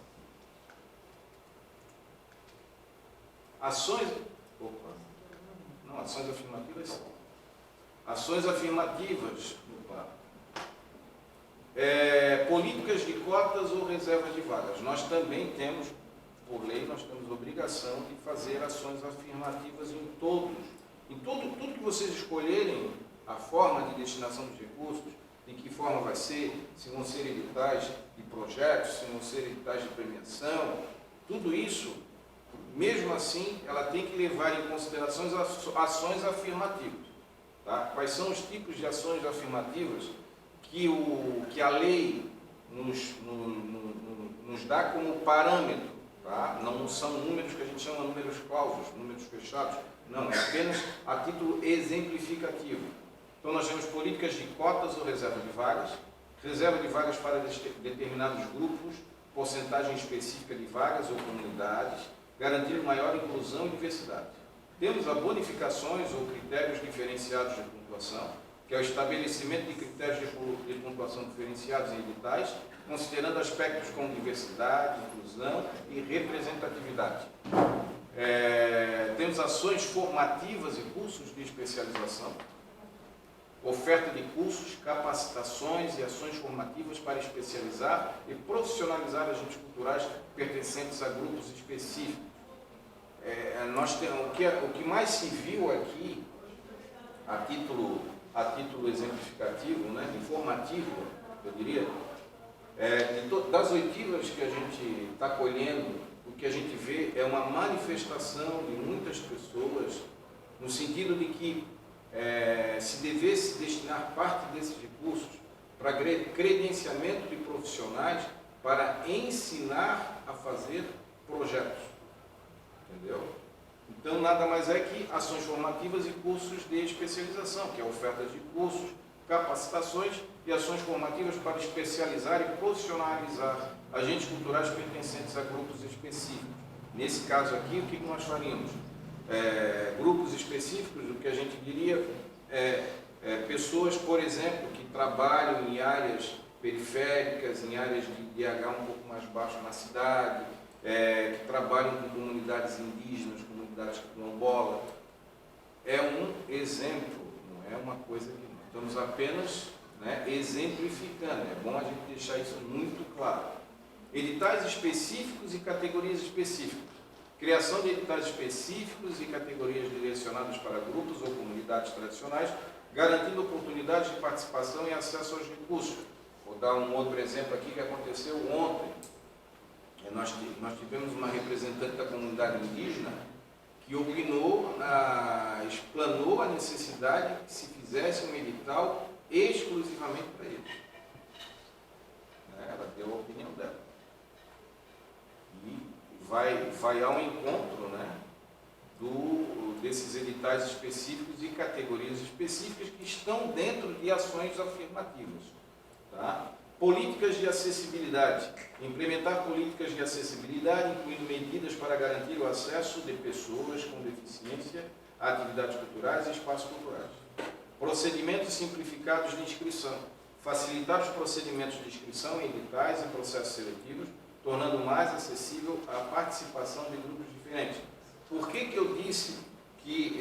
Ações... Opa! Não, ações afirmativas. Ações afirmativas no PAR. Políticas de cotas ou reservas de vagas. Nós também temos, por lei, nós temos obrigação de fazer ações afirmativas em todos. Em tudo que vocês escolherem, a forma de destinação dos recursos, de que forma vai ser, se vão ser editais de projetos, se vão ser editais de premiação, tudo isso, mesmo assim, ela tem que levar em consideração as ações afirmativas. Tá? Quais são os tipos de ações afirmativas que a lei nos dá como parâmetro? Tá? Não são números que a gente chama números clausos, números fechados. Não, é apenas a título exemplificativo. Então nós temos políticas de cotas ou reserva de vagas para determinados grupos, porcentagem específica de vagas ou comunidades, garantir maior inclusão e diversidade. Temos a bonificações ou critérios diferenciados de pontuação, que é o estabelecimento de critérios de pontuação diferenciados em editais, considerando aspectos como diversidade, inclusão e representatividade. Temos ações formativas e cursos de especialização, oferta de cursos, capacitações e ações formativas para especializar e profissionalizar agentes culturais pertencentes a grupos específicos. O que mais se viu aqui, a título exemplificativo, né, informativo, eu diria, das oitivas que a gente está colhendo, o que a gente vê é uma manifestação de muitas pessoas, no sentido de que se devesse destinar parte desses recursos para credenciamento de profissionais para ensinar a fazer projetos. Entendeu? Então, nada mais é que ações formativas e cursos de especialização, que é oferta de cursos, capacitações e ações formativas para especializar e profissionalizar agentes culturais pertencentes a grupos específicos. Nesse caso aqui, o que nós faríamos? Grupos específicos, o que a gente diria pessoas, por exemplo, que trabalham em áreas periféricas, em áreas de DH um pouco mais baixo na cidade, que trabalham com comunidades indígenas, comunidades quilombolas. É um exemplo, não é uma coisa que nós estamos apenas exemplificando. É bom a gente deixar isso muito claro. Editais específicos e categorias específicas. Criação de editais específicos e categorias direcionadas para grupos ou comunidades tradicionais, garantindo oportunidades de participação e acesso aos recursos. Vou dar um outro exemplo aqui que aconteceu ontem. Nós tivemos uma representante da comunidade indígena que explanou a necessidade que se fizesse um edital exclusivamente para eles. Ela deu a opinião dela. E vai ao encontro desses editais específicos e categorias específicas que estão dentro de ações afirmativas. Tá? Políticas de acessibilidade. Implementar políticas de acessibilidade, incluindo medidas para garantir o acesso de pessoas com deficiência a atividades culturais e espaços culturais. Procedimentos simplificados de inscrição. Facilitar os procedimentos de inscrição em editais e processos seletivos, tornando mais acessível a participação de grupos diferentes. Por que eu disse que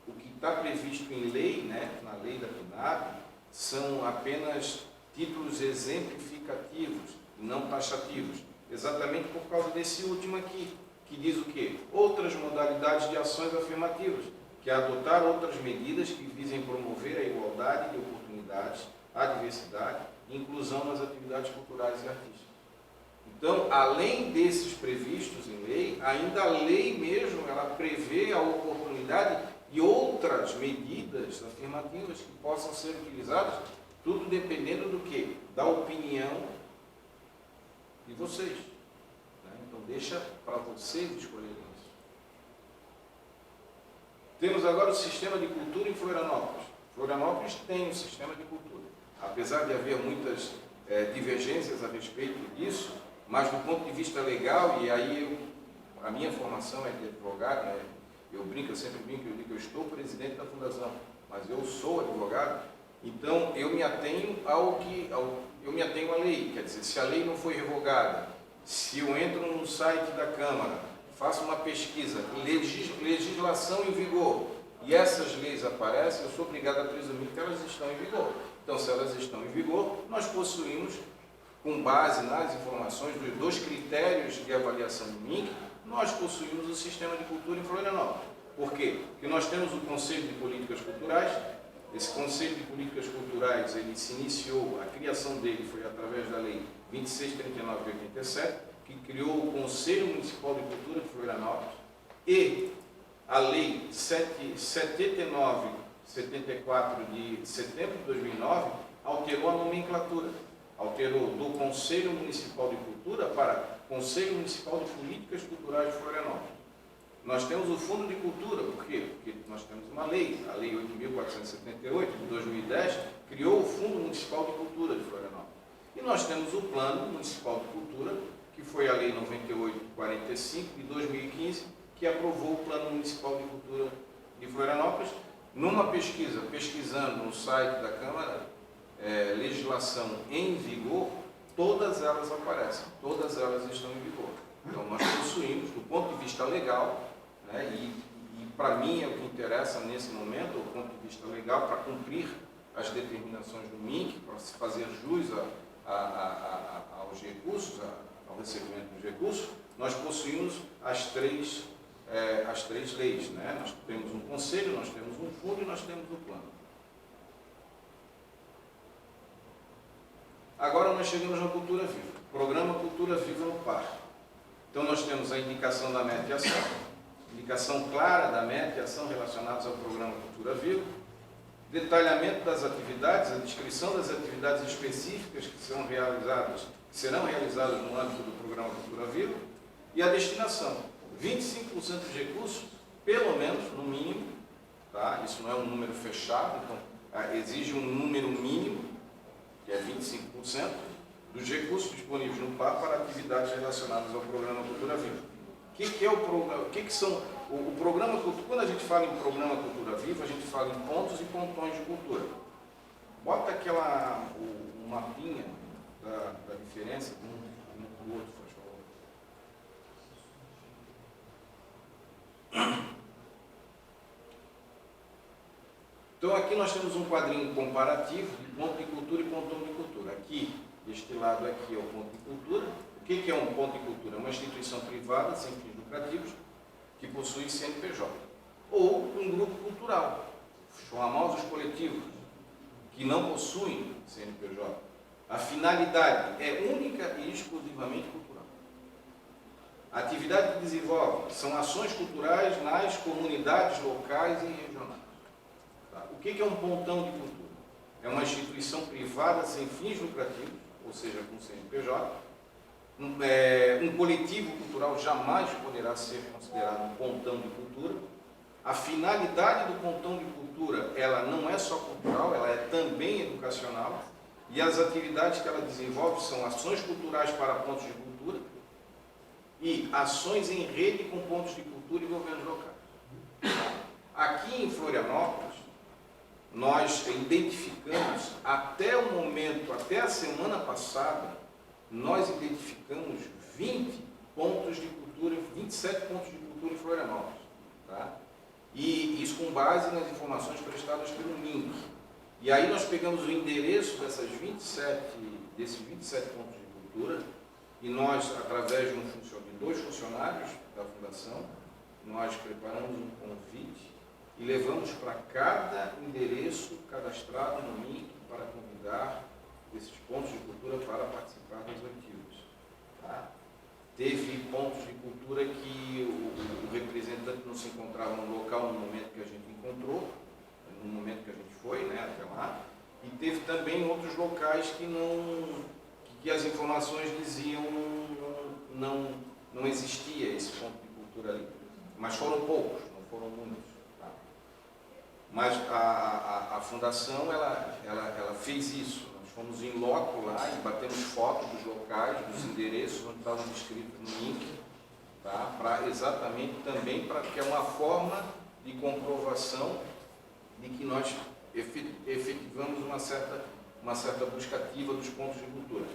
o que está previsto em lei, na lei da PNAB, são apenas títulos exemplificativos, não taxativos? Exatamente por causa desse último aqui, que diz o quê? Outras modalidades de ações afirmativas, que é adotar outras medidas que visem promover a igualdade de oportunidades, a diversidade e inclusão nas atividades culturais e artísticas. Então, além desses previstos em lei, ainda a lei mesmo, ela prevê a oportunidade e outras medidas afirmativas que possam ser utilizadas, tudo dependendo do quê? Da opinião de vocês. Então, deixa para vocês escolherem isso. Temos agora o sistema de cultura em Florianópolis. Florianópolis tem um sistema de cultura. Apesar de haver muitas divergências a respeito disso, mas do ponto de vista legal, e aí a minha formação é de advogado, eu sempre brinco, eu digo que eu estou presidente da fundação, mas eu sou advogado, então eu me atenho à lei. Quer dizer, se a lei não foi revogada, se eu entro no site da Câmara, faço uma pesquisa, legislação em vigor, e essas leis aparecem, eu sou obrigado a presumir que elas estão em vigor. Então, se elas estão em vigor, nós possuímos, com base nas informações dos critérios de avaliação do MINC, nós possuímos o sistema de cultura em Florianópolis. Por quê? Porque nós temos o Conselho de Políticas Culturais. Esse Conselho de Políticas Culturais, ele se iniciou, a criação dele foi através da Lei 2639 de 87, que criou o Conselho Municipal de Cultura de Florianópolis, e a Lei 7974 de setembro de 2009 alterou a nomenclatura. Alterou do Conselho Municipal de Cultura para Conselho Municipal de Políticas Culturais de Florianópolis. Nós temos o Fundo de Cultura, por quê? Porque nós temos uma lei, a Lei 8.478 de 2010, criou o Fundo Municipal de Cultura de Florianópolis. E nós temos o Plano Municipal de Cultura, que foi a Lei 9845 de 2015, que aprovou o Plano Municipal de Cultura de Florianópolis. Numa pesquisa, pesquisando no site da Câmara, legislação em vigor, todas elas aparecem, todas elas estão em vigor. Então nós possuímos, do ponto de vista legal, né, e para mim é o que interessa nesse momento, do ponto de vista legal, para cumprir as determinações do MINC, para se fazer jus aos recursos, ao recebimento dos recursos, nós possuímos as três leis, né? Nós temos um conselho, nós temos um fundo e nós temos o plano. Agora nós chegamos na Cultura Viva, Programa Cultura Viva no Parque. Então nós temos a indicação da meta e ação, indicação clara da meta e ação relacionadas ao Programa Cultura Viva, detalhamento das atividades, a descrição das atividades específicas que serão realizadas no âmbito do Programa Cultura Viva e a destinação. 25% dos recursos, pelo menos, no mínimo, tá? Isso não é um número fechado, então exige um número mínimo, que é 25%, dos recursos disponíveis no PAR para atividades relacionadas ao Programa Cultura Viva. O que é o programa? O Programa Cultura? Quando a gente fala em Programa Cultura Viva, a gente fala em pontos e pontões de cultura. Bota o mapinha da diferença de um para o outro, por favor. Então aqui nós temos um quadrinho comparativo de ponto de cultura e pontão de cultura. Aqui, este lado aqui é o ponto de cultura. O que é um ponto de cultura? É uma instituição privada, sem fins lucrativos, que possui CNPJ. Ou um grupo cultural, os famosos coletivos, que não possuem CNPJ. A finalidade é única e exclusivamente cultural. A atividade que desenvolve são ações culturais nas comunidades locais e regionais. Tá? O que é um pontão de cultura? É uma instituição privada sem fins lucrativos, ou seja, com CNPJ. Um coletivo cultural jamais poderá ser considerado um pontão de cultura. A finalidade do pontão de cultura, ela não é só cultural, ela é também educacional. E as atividades que ela desenvolve são ações culturais para pontos de cultura e ações em rede com pontos de cultura e governos locais. Aqui em Florianópolis, nós identificamos até o momento, até a semana passada, nós identificamos 20 pontos de cultura, 27 pontos de cultura em Florianópolis. Tá? E isso com base nas informações prestadas pelo MINC. E aí nós pegamos o endereço desses 27 pontos de cultura e nós, através de 2 funcionários da Fundação, nós preparamos um convite e levamos para cada endereço cadastrado no MINC para convidar esses pontos de cultura para participar das atividades. Tá? Teve pontos de cultura que o representante não se encontrava no local no momento que a gente encontrou, no momento que a gente foi, né, até lá, e teve também outros locais que as informações diziam não existia esse ponto de cultura ali. Mas foram poucos, não foram muitos. Tá? Mas a Fundação, ela fez isso. Fomos em loco lá e batemos foto dos locais, dos endereços onde estavam descritos no link, tá? Exatamente também para que é uma forma de comprovação de que nós efetivamos uma certa busca ativa dos pontos de cultura.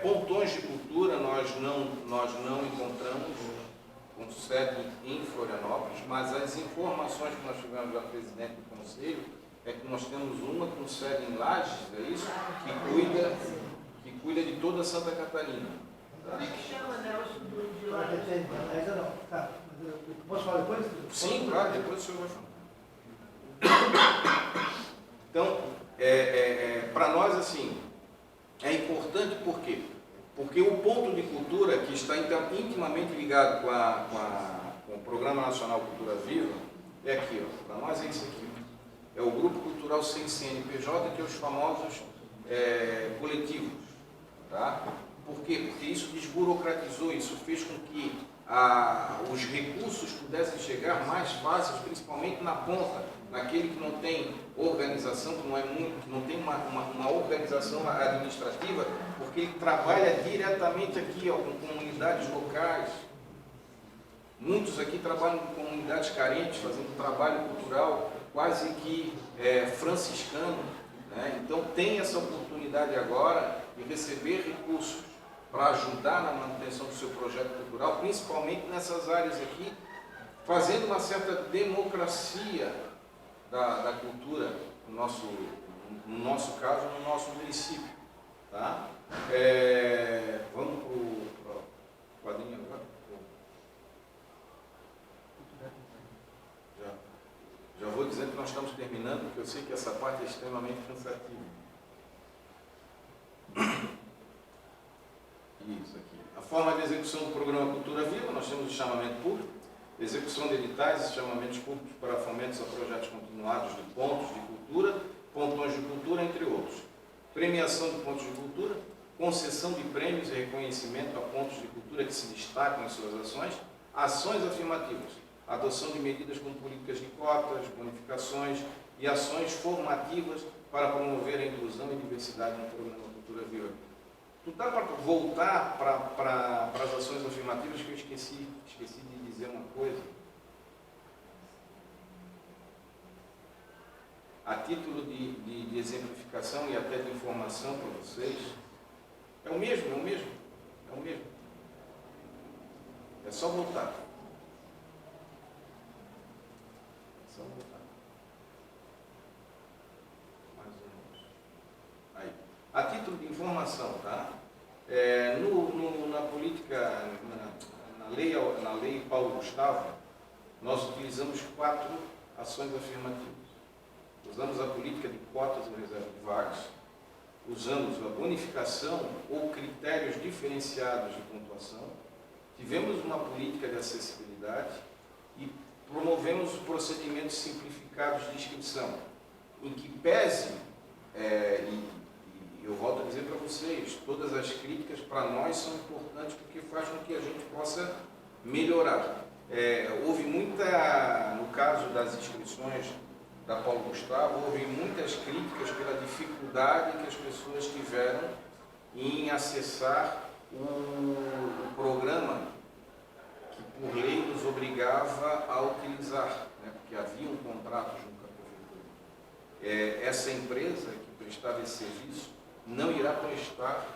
Pontões de cultura nós não encontramos com sede em Florianópolis, mas as informações que nós tivemos da presidente do Conselho é que nós temos uma com sede em Lages, é isso? Que cuida de toda Santa Catarina. Tá? Como é que chama, né, o estudo de lá? Ainda não, tá. Posso falar depois? Sim, claro, depois o senhor vai falar. Então, para nós, assim, é importante por quê? Porque o ponto de cultura, que está então intimamente ligado com o Programa Nacional Cultura Viva, é aqui, para nós é isso aqui. É o Grupo Cultural sem CNPJ, que é os famosos coletivos. Tá? Por quê? Porque isso desburocratizou, isso fez com que os recursos pudessem chegar mais fáceis, principalmente na ponta, naquele que não tem organização, que não tem uma organização administrativa, porque ele trabalha diretamente aqui, ó, com comunidades locais. Muitos aqui trabalham com comunidades carentes, fazendo trabalho cultural quase que franciscano, né? Então tem essa oportunidade agora de receber recursos para ajudar na manutenção do seu projeto cultural, principalmente nessas áreas aqui, fazendo uma certa democracia da cultura, no nosso caso, no nosso município. Tá? Vamos para o quadrinho agora? Já vou dizendo que nós estamos terminando, porque eu sei que essa parte é extremamente cansativa. Isso aqui. A forma de execução do programa Cultura Viva, nós temos o chamamento público, execução de editais e chamamentos públicos para fomentos a projetos continuados de pontos de cultura, pontões de cultura, entre outros. Premiação de pontos de cultura, concessão de prêmios e reconhecimento a pontos de cultura que se destacam em suas ações afirmativas, adoção de medidas como políticas de cotas, bonificações e ações formativas para promover a inclusão e diversidade no programa Cultura Viva. Tu dá para voltar para as ações afirmativas, que eu esqueci de dizer uma coisa. A título de exemplificação e até de informação para vocês, é o mesmo. É só voltar. Mais ou menos. Aí. A título de informação, tá? Na política, na lei Paulo Gustavo, nós utilizamos 4 ações afirmativas. Usamos a política de cotas e reserva de vagas, usamos a bonificação ou critérios diferenciados de pontuação, tivemos uma política de acessibilidade e promovemos procedimentos simplificados de inscrição, em que pese, eu volto a dizer para vocês, todas as críticas para nós são importantes porque faz com que a gente possa melhorar. Houve muita, no caso das inscrições da Paulo Gustavo, houve muitas críticas pela dificuldade que as pessoas tiveram em acessar o programa que por lei nos obrigava a utilizar, né, porque havia um contrato junto com a prefeitura. Essa empresa que prestava esse serviço não irá prestar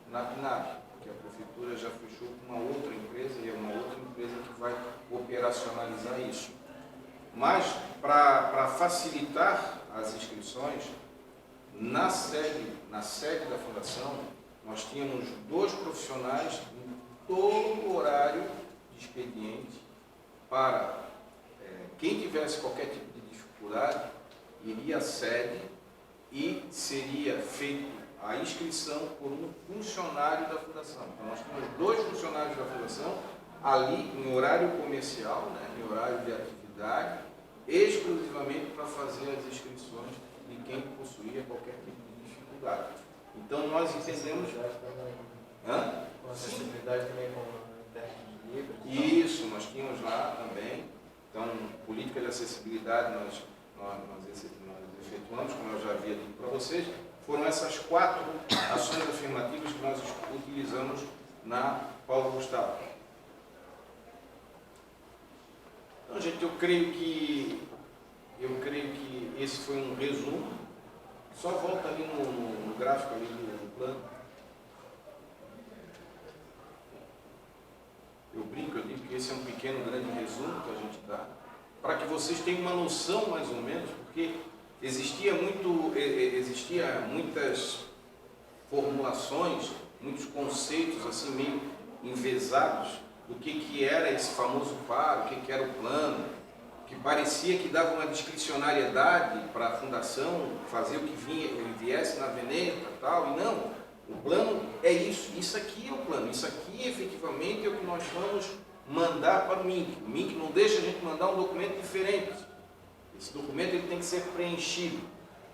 na PNAD, porque a prefeitura já fechou com uma outra empresa e é uma outra empresa que vai operacionalizar isso. Mas, para facilitar as inscrições, na sede da Fundação, nós tínhamos 2 profissionais em todo o horário de expediente para quem tivesse qualquer tipo de dificuldade, iria à sede e seria feito a inscrição por um funcionário da Fundação. Então, nós tínhamos 2 funcionários da Fundação ali em horário comercial, né, em horário de atividade, exclusivamente para fazer as inscrições de quem possuía qualquer tipo de dificuldade. Então, nós entendemos... Com acessibilidade também com intérprete de livros? Isso, nós tínhamos lá também. Então, política de acessibilidade nós efetuamos, como eu já havia dito para vocês. Foram essas 4 ações afirmativas que nós utilizamos na Paulo Gustavo. Então, gente, eu creio que esse foi um resumo. Só volta ali no gráfico ali do plano. Eu brinco, eu digo que esse é um pequeno, grande resumo que a gente dá, para que vocês tenham uma noção mais ou menos, porque existia muitas formulações, muitos conceitos assim meio envesados do que era esse famoso PAR, o que era o plano, que parecia que dava uma discricionariedade para a fundação fazer o que viesse na veneta e tal, e não, o plano é isso aqui é o plano, isso aqui efetivamente é o que nós vamos mandar para o MINC. O MINC não deixa a gente mandar um documento diferente. Esse documento ele tem que ser preenchido.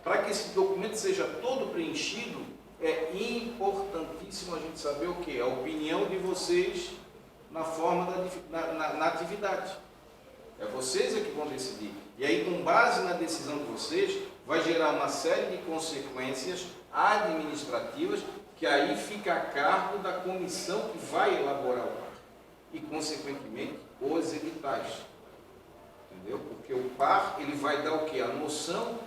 Para que esse documento seja todo preenchido, é importantíssimo a gente saber o quê? A opinião de vocês na forma na atividade. É vocês é que vão decidir. E aí, com base na decisão de vocês, vai gerar uma série de consequências administrativas que aí fica a cargo da comissão que vai elaborar o par. E, consequentemente, os editais. Entendeu? Porque o par, ele vai dar o quê? A noção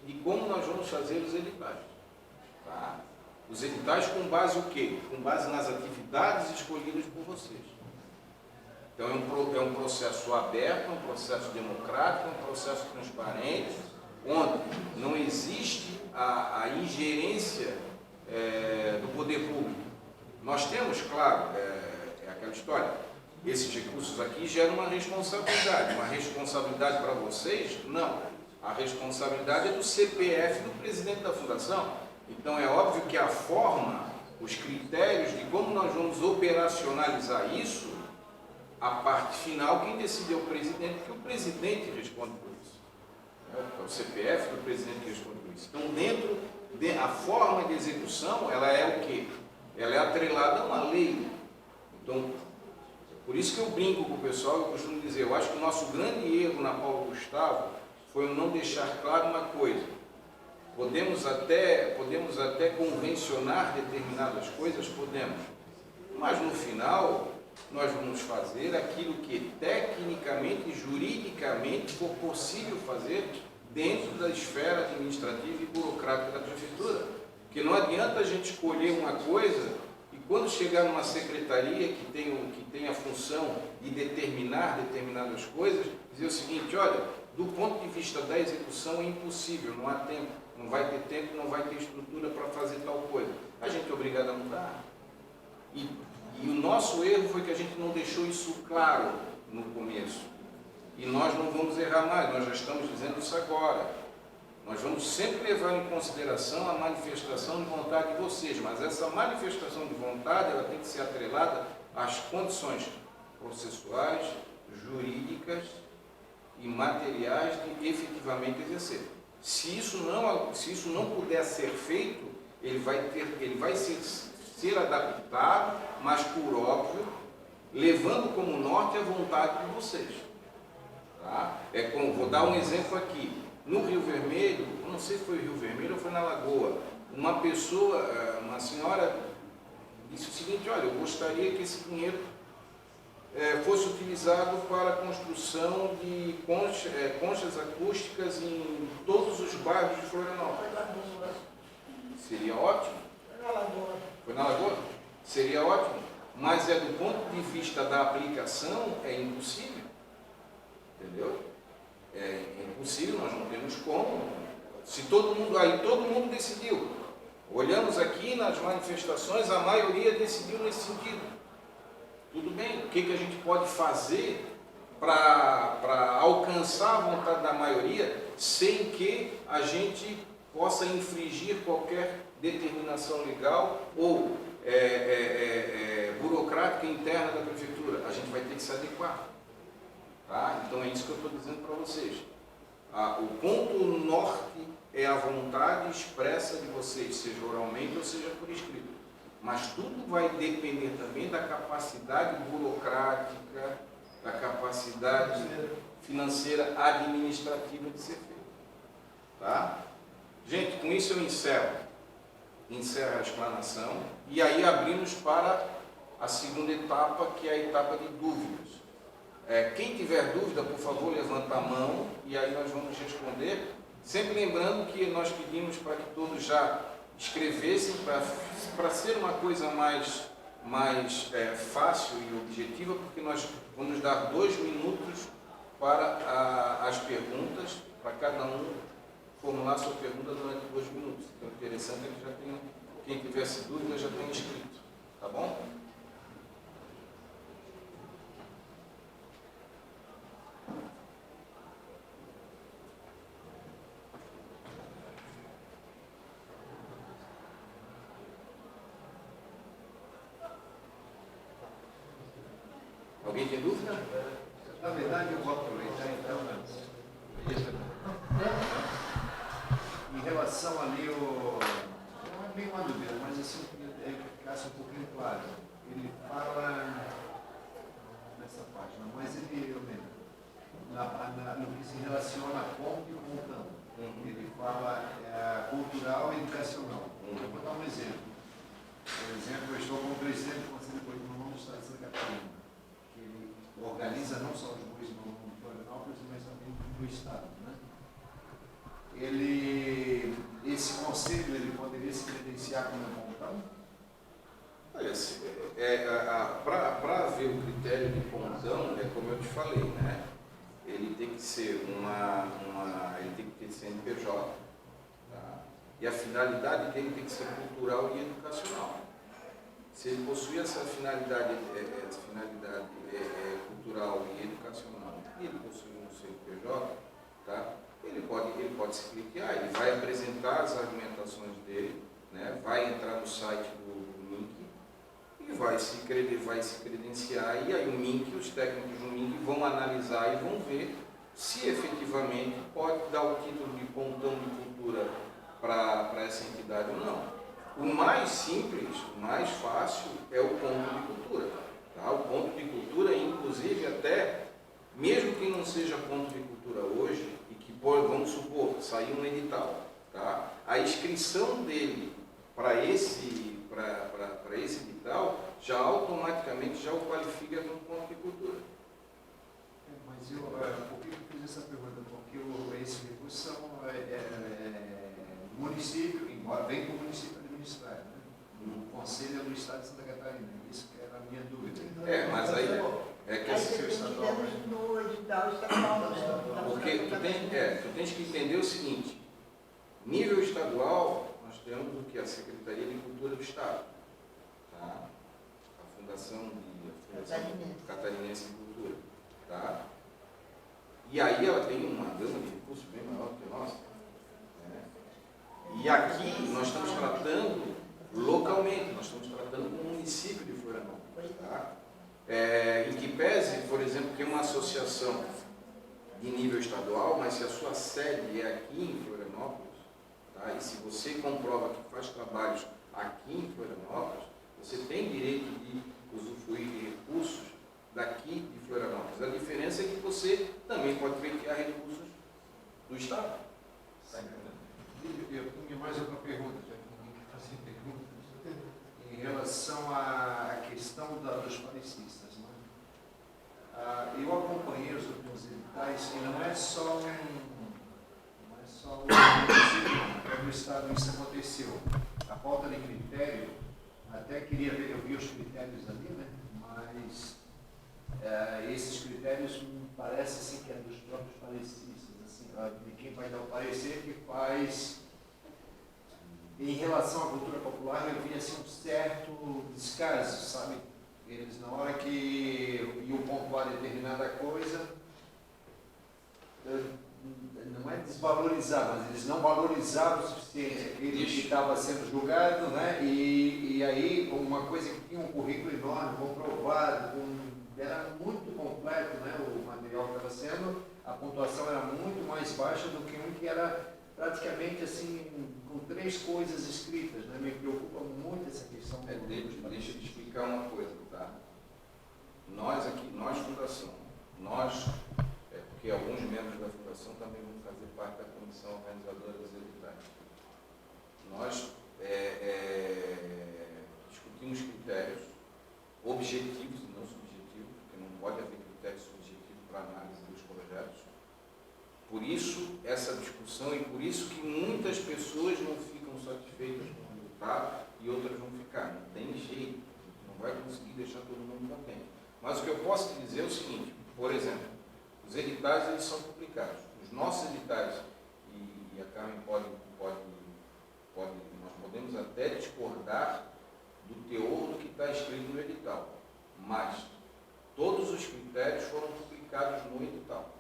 de como nós vamos fazer os editais. Tá? Os editais com base o quê? Com base nas atividades escolhidas por vocês. Então é um processo aberto, um processo democrático, um processo transparente, onde não existe a ingerência do poder público. Nós temos, claro, é aquela história, esses recursos aqui geram uma responsabilidade. Uma responsabilidade para vocês? Não. A responsabilidade é do CPF do presidente da fundação. Então é óbvio que a forma, os critérios de como nós vamos operacionalizar isso, a parte final, quem decide é o presidente, porque o presidente responde por isso. É o CPF do presidente que responde por isso. Então, a forma de execução, ela é o quê? Ela é atrelada a uma lei. Então, por isso que eu brinco com o pessoal, eu costumo dizer, eu acho que o nosso grande erro na Paulo Gustavo foi o não deixar claro uma coisa. Podemos até convencionar determinadas coisas, podemos. Mas no final, nós vamos fazer aquilo que tecnicamente e juridicamente for possível fazer dentro da esfera administrativa e burocrática da prefeitura. Porque não adianta a gente escolher uma coisa e quando chegar numa secretaria que tem a função de determinar determinadas coisas, dizer o seguinte, olha, do ponto de vista da execução é impossível, não há tempo, não vai ter tempo, não vai ter estrutura para fazer tal coisa. A gente é obrigado a mudar. E o nosso erro foi que a gente não deixou isso claro no começo. E nós não vamos errar mais, nós já estamos dizendo isso agora. Nós vamos sempre levar em consideração a manifestação de vontade de vocês, mas essa manifestação de vontade ela tem que ser atrelada às condições processuais, jurídicas e materiais de efetivamente exercer. Se isso não puder ser feito, ele vai ser adaptado, mas por óbvio, levando como norte a vontade de vocês. Tá? Vou dar um exemplo aqui. No Rio Vermelho, não sei se foi Rio Vermelho ou foi na Lagoa, uma senhora disse o seguinte, olha, eu gostaria que esse dinheiro fosse utilizado para a construção de conchas acústicas em todos os bairros de Florianópolis. Seria ótimo. Foi na Lagoa? Seria ótimo, mas do ponto de vista da aplicação é impossível. Entendeu? É impossível, nós não temos como. Se todo mundo decidiu. Olhamos aqui nas manifestações, a maioria decidiu nesse sentido. Tudo bem, o que a gente pode fazer para alcançar a vontade da maioria sem que a gente possa infringir qualquer determinação legal ou burocrática interna da prefeitura? A gente vai ter que se adequar. Tá? Então é isso que eu estou dizendo para vocês. O ponto norte é a vontade expressa de vocês, seja oralmente ou seja por escrito. Mas tudo vai depender também da capacidade burocrática, da capacidade financeira administrativa de ser feito. Tá? Gente, com isso eu encerro a explanação e aí abrimos para a segunda etapa, que é a etapa de dúvidas. Quem tiver dúvida, por favor, levanta a mão e aí nós vamos responder. Sempre lembrando que nós pedimos para que todos já escrevessem, para ser uma coisa mais fácil e objetiva, porque nós vamos dar 2 minutos para as perguntas, para cada um formular sua pergunta durante 2 minutos. Então, o interessante é que já tenha, quem tivesse dúvida já tenha escrito, tá bom? Alguém tem dúvida? Na verdade, eu vou aproveitar então, em relação ali também uma dúvida, mas assim, que ficasse um pouquinho claro. Ele fala nessa página, mas ele, eu lembro, no que se relaciona a ponto e montão. Ele fala cultural e educacional. Eu vou dar um exemplo. Por exemplo, eu estou como presidente do Conselho Político do Estado de Santa Catarina, que ele organiza não só os bois no Florianópolis, mas também no Estado. Né? Esse conselho ele poderia se credenciar como um pontão? Olha, para haver o critério de pontão, é como eu te falei, né? Ele tem que ser ele tem que ter CNPJ, tá? E a finalidade dele tem que ser cultural e educacional. Se ele possui essa finalidade cultural e educacional, e ele possui um CNPJ, tá? Ele pode se clicar, ele vai apresentar as argumentações dele, né? Vai entrar no site do MINC e vai se credenciar, e aí o MINC, os técnicos do MINC vão analisar e vão ver se efetivamente pode dar o título de pontão de cultura para essa entidade ou não. O mais simples, o mais fácil é o ponto de cultura. Tá? O ponto de cultura, inclusive até, mesmo que não seja ponto de cultura hoje, e que, vamos supor, saiu um edital, tá? A inscrição dele para esse edital já automaticamente já o qualifica como ponto de cultura. Mas por que eu fiz essa pergunta? Porque esse recurso são município, embora venha para o município administrar, né? O Conselho é do Estado de Santa Catarina, isso que era a minha dúvida. Mas aí é que Aí esse você tem que ver no edital estadual, né? porque tu tens que entender o seguinte: nível estadual, nós temos o que? A Secretaria de Cultura do Estado, tá? A Fundação Catarinense de Cultura, tá? E aí ela tem uma gama de recursos bem maior do que a nossa, né? E aqui nós estamos tratando localmente, nós estamos tratando com o município de Florianópolis, tá? Em que pese, por exemplo, que é uma associação de nível estadual, mas se a sua sede é aqui em Florianópolis, tá? E se você comprova que faz trabalhos aqui em Florianópolis, você tem direito de usufruir de recursos daqui de Florianópolis. A diferença é que você também pode pleitear recursos do Estado. Eu tenho mais outra pergunta, já que ninguém quer fazer perguntas, em relação à questão dos parecistas. Né? Eu acompanhei os últimos editais e não é só no Estado isso aconteceu. A falta de critério, até queria ver, eu vi os critérios ali, né? Mas esses critérios me parece assim, que é dos próprios parecistas, assim, de quem vai dar o parecer que faz. Em relação à cultura popular, eu vi assim, um certo descaso, sabe? Eles, na hora que iam pontuar determinada coisa, não é desvalorizar, mas eles não valorizavam o suficiente aquele que estava sendo julgado, né? E aí, uma coisa que tinha um currículo enorme, comprovado, era muito completo, né? O material que estava sendo, a pontuação era muito mais baixa do que um que era praticamente assim, com 3 coisas escritas, né? Me preocupa muito essa questão. Deixa eu te explicar uma coisa, tá? Nós aqui, nós Fundação, porque alguns membros da Fundação também vão fazer parte da comissão organizadora das editais. Nós discutimos critérios objetivos e não subjetivos, porque não pode haver critério subjetivo para análise dos projetos. Por isso, essa discussão e por isso que muitas pessoas não ficam satisfeitas com o resultado e outras vão ficar. Não tem jeito, não vai conseguir deixar todo mundo contente. Mas o que eu posso te dizer é o seguinte, por exemplo, os editais eles são publicados. Os nossos editais, e a Carmen nós podemos até discordar do teor do que está escrito no edital, mas todos os critérios foram publicados no edital.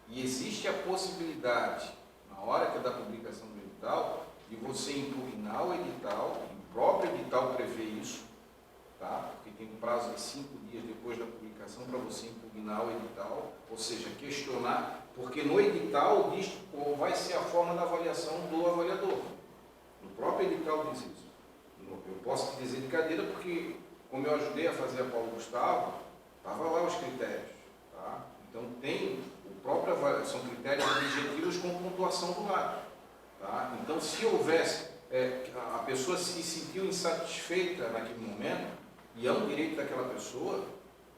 E existe a possibilidade, na hora que é da publicação do edital, de você impugnar o edital, e o próprio edital prevê isso, tá? Porque tem um prazo de 5 dias depois da publicação para você impugnar o edital, ou seja, questionar, porque no edital diz qual vai ser a forma da avaliação do avaliador. No próprio edital diz isso. eu posso te dizer de cadeira porque, como eu ajudei a fazer a Paulo Gustavo, estava lá os critérios. Tá? Então, tem são critérios objetivos com pontuação do lado. Tá? Então, se houvesse, a pessoa se sentiu insatisfeita naquele momento, e é um direito daquela pessoa,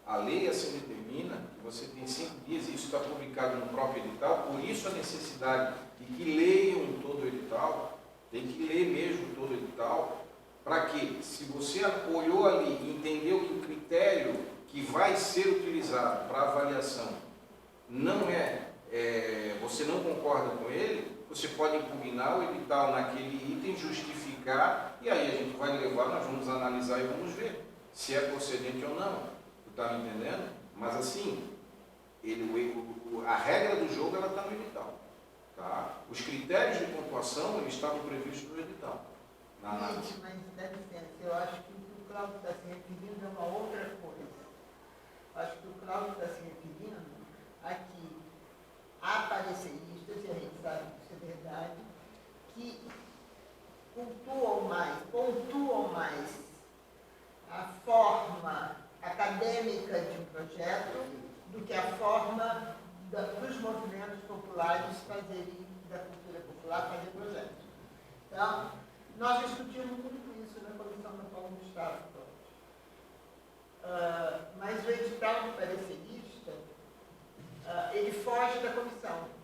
a lei assim determina que você tem 5 dias, e isso está publicado no próprio edital, por isso a necessidade de que leiam todo o edital, tem que ler mesmo todo o edital, para que, se você olhou ali e entendeu que o critério que vai ser utilizado para avaliação não você não concorda com ele, você pode impugnar o edital naquele item, justificar, e aí a gente vai levar, nós vamos analisar e vamos ver se é procedente ou não. Tu está me entendendo? Mas assim, a regra do jogo está no edital. Tá? Os critérios de pontuação eles estavam previstos no edital. Na análise. Gente, mas dá licença, eu acho que o que o Cláudio está se referindo é uma outra coisa. Eu acho que o Cláudio está se referindo aqui a pareceristas, e a gente sabe que isso é verdade, que pontuam mais a forma acadêmica de um projeto do que a forma dos movimentos populares fazerem, da cultura popular fazer projetos. Então, nós discutimos muito isso na comissão da Paulo Gustavo. Mas o edital do parecerista, ele foge da comissão.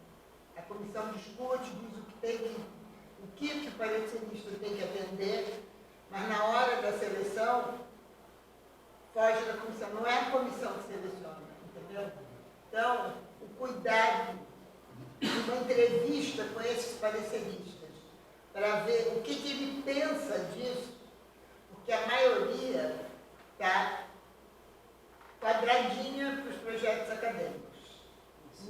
A comissão discute, diz o que o parecerista tem que atender, mas na hora da seleção, foge da comissão. Não é a comissão que seleciona, entendeu? Então, o cuidado de uma entrevista com esses pareceristas, para ver o que ele pensa disso, porque a maioria está quadradinha para os projetos acadêmicos.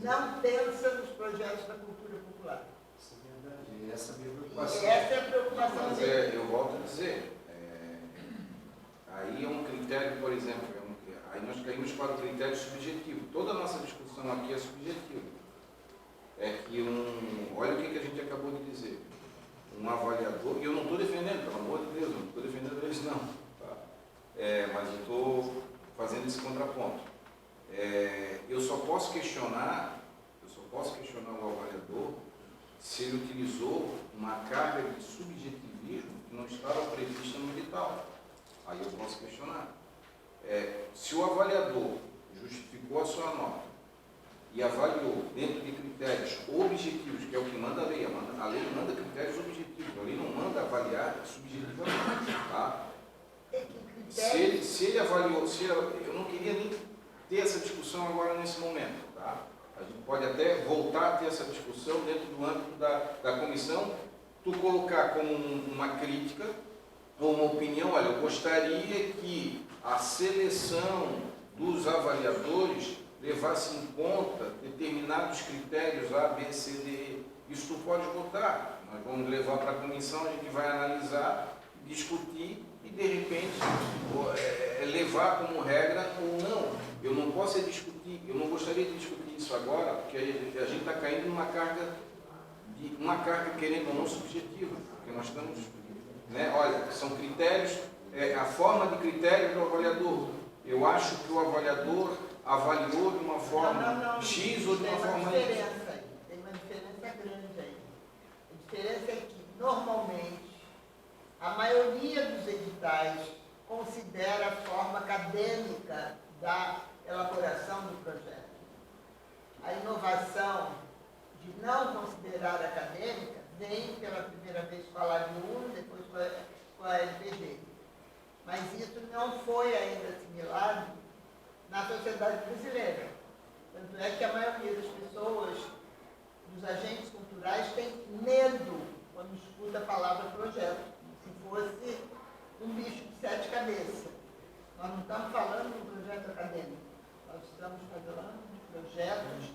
Não pensa nos projetos da cultura popular. Isso é verdade. E essa é a minha E preocupação. essa é a preocupação Mas dele. eu volto a dizer, aí é um critério, por exemplo, aí nós caímos para o critério subjetivo. Toda a nossa discussão aqui é subjetiva. É que olha o que a gente acabou de dizer. Um avaliador, e eu não estou defendendo, pelo amor de Deus, eu não estou defendendo eles não. Tá? Mas eu estou fazendo esse contraponto. Eu só posso questionar o avaliador se ele utilizou uma carga de subjetivismo que não estava prevista no edital. Aí eu posso questionar. Se o avaliador justificou a sua nota e avaliou dentro de critérios objetivos, que é o que manda a lei. A lei manda critérios objetivos, a lei não manda avaliar subjetivamente. Tá? Se ele avaliou, eu não queria nem ter essa discussão agora nesse momento. Tá? A gente pode até voltar a ter essa discussão dentro do âmbito da comissão, tu colocar como uma crítica ou uma opinião, olha, eu gostaria que a seleção dos avaliadores levasse em conta determinados critérios A, B, C, D, E. Isso tu pode botar. Nós vamos levar para a comissão, a gente vai analisar, discutir e, de repente, levar como regra ou não. Eu não posso discutir, eu não gostaria de discutir isso agora, porque a gente está caindo numa carga, querendo ou não, subjetiva, porque nós estamos, olha, são critérios, a forma de critério do avaliador. Eu acho que o avaliador avaliou de uma forma X ou de uma forma Y. Tem uma diferença grande aí. A diferença é que, normalmente, a maioria dos editais considera a forma acadêmica da elaboração do projeto. A inovação de não considerar acadêmica vem pela primeira vez com a LAB1, depois com a LPG. Mas isso não foi ainda assimilado na sociedade brasileira. Tanto é que a maioria das pessoas, dos agentes culturais, tem medo quando escuta a palavra projeto, se fosse um bicho de 7 cabeças. Nós não estamos falando de um projeto acadêmico, nós estamos falando de projetos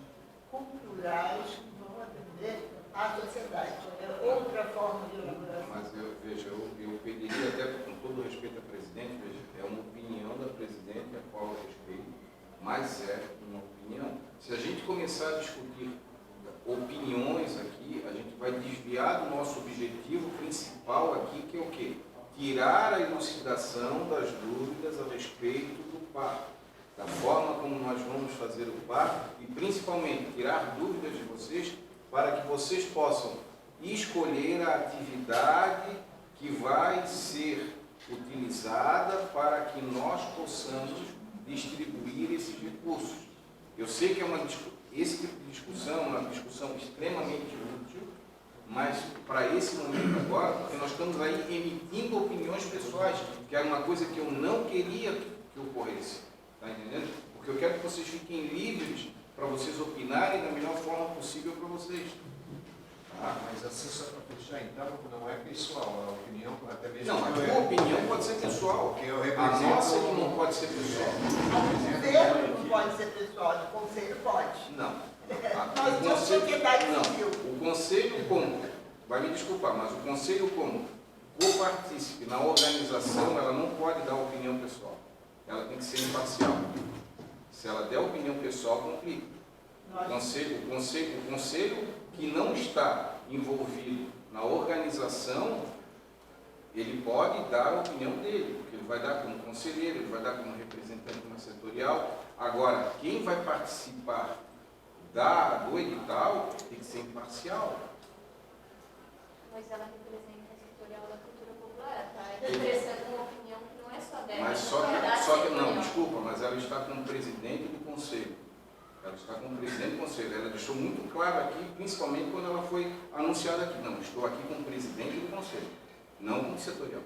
culturais que vão atender à sociedade. É outra forma de elaboração. Mas eu pediria, até com todo respeito à presidente, é uma opinião da presidente, a qual eu respeito, mas é uma opinião. Se a gente começar a discutir opiniões aqui, a gente vai desviar do nosso objetivo principal aqui, que é o quê? tirar a elucidação das dúvidas a respeito do parto, da forma como nós vamos fazer o parto e principalmente tirar dúvidas de vocês para que vocês possam escolher a atividade que vai ser utilizada para que nós possamos distribuir esses recursos. Eu sei que esse tipo de discussão é uma discussão extremamente útil, mas para esse momento agora, porque nós estamos aí emitindo opiniões pessoais, que era uma coisa que eu não queria que ocorresse, está entendendo? Porque eu quero que vocês fiquem livres para vocês opinarem da melhor forma possível para vocês. Mas assim, só para fechar, então, não é pessoal, a opinião até mesmo... Não, a tua opinião pode ser pessoal, Porque eu a represento... nossa que não pode ser pessoal. O governo não pode ser pessoal, o conselho pode. Não. Nós temos sociedade civil. O conselho como, vai me desculpar, mas o conselho como co-partícipe na organização, ela não pode dar opinião pessoal. Ela tem que ser imparcial. Se ela der opinião pessoal, complica. O conselho que não está envolvido na organização, ele pode dar a opinião dele, porque ele vai dar como conselheiro, ele vai dar como representante setorial. Agora, quem vai participar do edital tem que ser imparcial. Mas ela representa a setorial da cultura popular, tá? Ela está expressando uma opinião que não é só dela. Mas só que não, desculpa, mas ela está como presidente do conselho. Ela está como presidente do conselho. Ela deixou muito claro aqui, principalmente quando ela foi anunciada aqui. Não, estou aqui como presidente do conselho, não como setorial.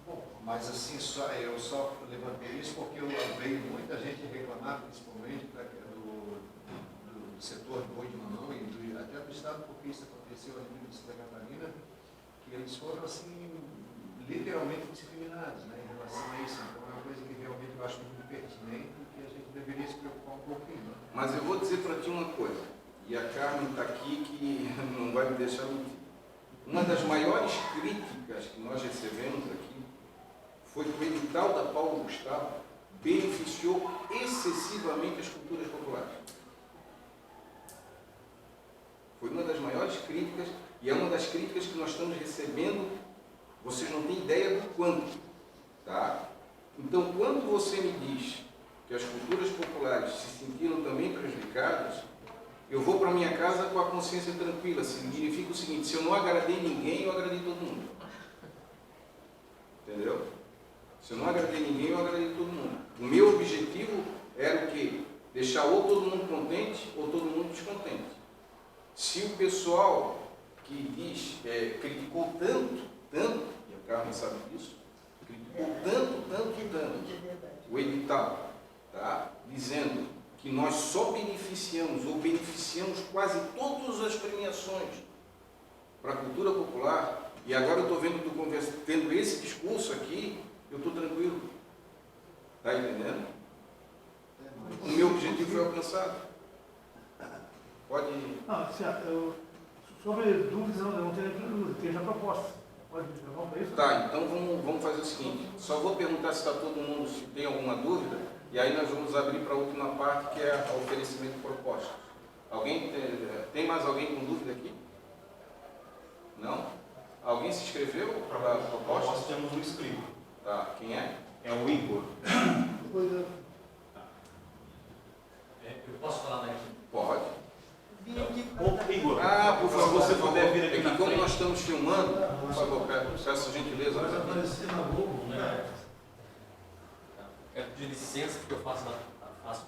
Bom, mas assim, eu só levantei isso porque eu vejo muita gente reclamar, principalmente do setor de boi de mamão e até do Estado, porque isso aconteceu ali no Santa Catarina, que eles foram assim, literalmente discriminados, né, em relação a isso. Então é uma coisa que realmente eu acho muito pertinente e que a gente deveria se preocupar um pouquinho. Né? Mas eu vou dizer para ti uma coisa, e a Carmen está aqui que não vai me deixar mentir. Uma das maiores críticas que nós recebemos aqui foi que o edital da Paulo Gustavo beneficiou excessivamente as culturas populares. Foi uma das maiores críticas, e é uma das críticas que nós estamos recebendo, vocês não têm ideia do quanto. Tá? Então, quando você me diz que as culturas populares se sentiram também prejudicadas, eu vou para minha casa com a consciência tranquila. Significa o seguinte: se eu não agradei ninguém, eu agradei todo mundo. Entendeu? Se eu não agradei ninguém, eu agradei todo mundo. O meu objetivo era o quê? Deixar ou todo mundo contente ou todo mundo descontente. Se o pessoal que diz, criticou tanto, e a Carmen sabe disso, criticou tanto o edital, tá? Dizendo que nós só beneficiamos ou beneficiamos quase todas as premiações para a cultura popular, e agora eu estou tendo esse discurso aqui, eu estou tranquilo. Está entendendo? O meu objetivo foi alcançado. Pode... Não, sobre dúvidas, eu não tenho dúvida, tem já proposta. Pode levar para isso? Tá, então vamos fazer o seguinte, só vou perguntar se está todo mundo, se tem alguma dúvida, e aí nós vamos abrir para a última parte, que é o oferecimento de propostas. Alguém tem mais alguém com dúvida aqui? Não? Alguém se inscreveu para a proposta? Nós temos um inscrito. Tá, quem é? É o Igor. Eu posso falar daqui? Pode. Ô, Igor, Por favor, se você puder vir aqui é na que como frente. nós estamos filmando, por favor, peço a gentileza. Vai aparecer na Globo, né? Quero pedir licença, porque eu faço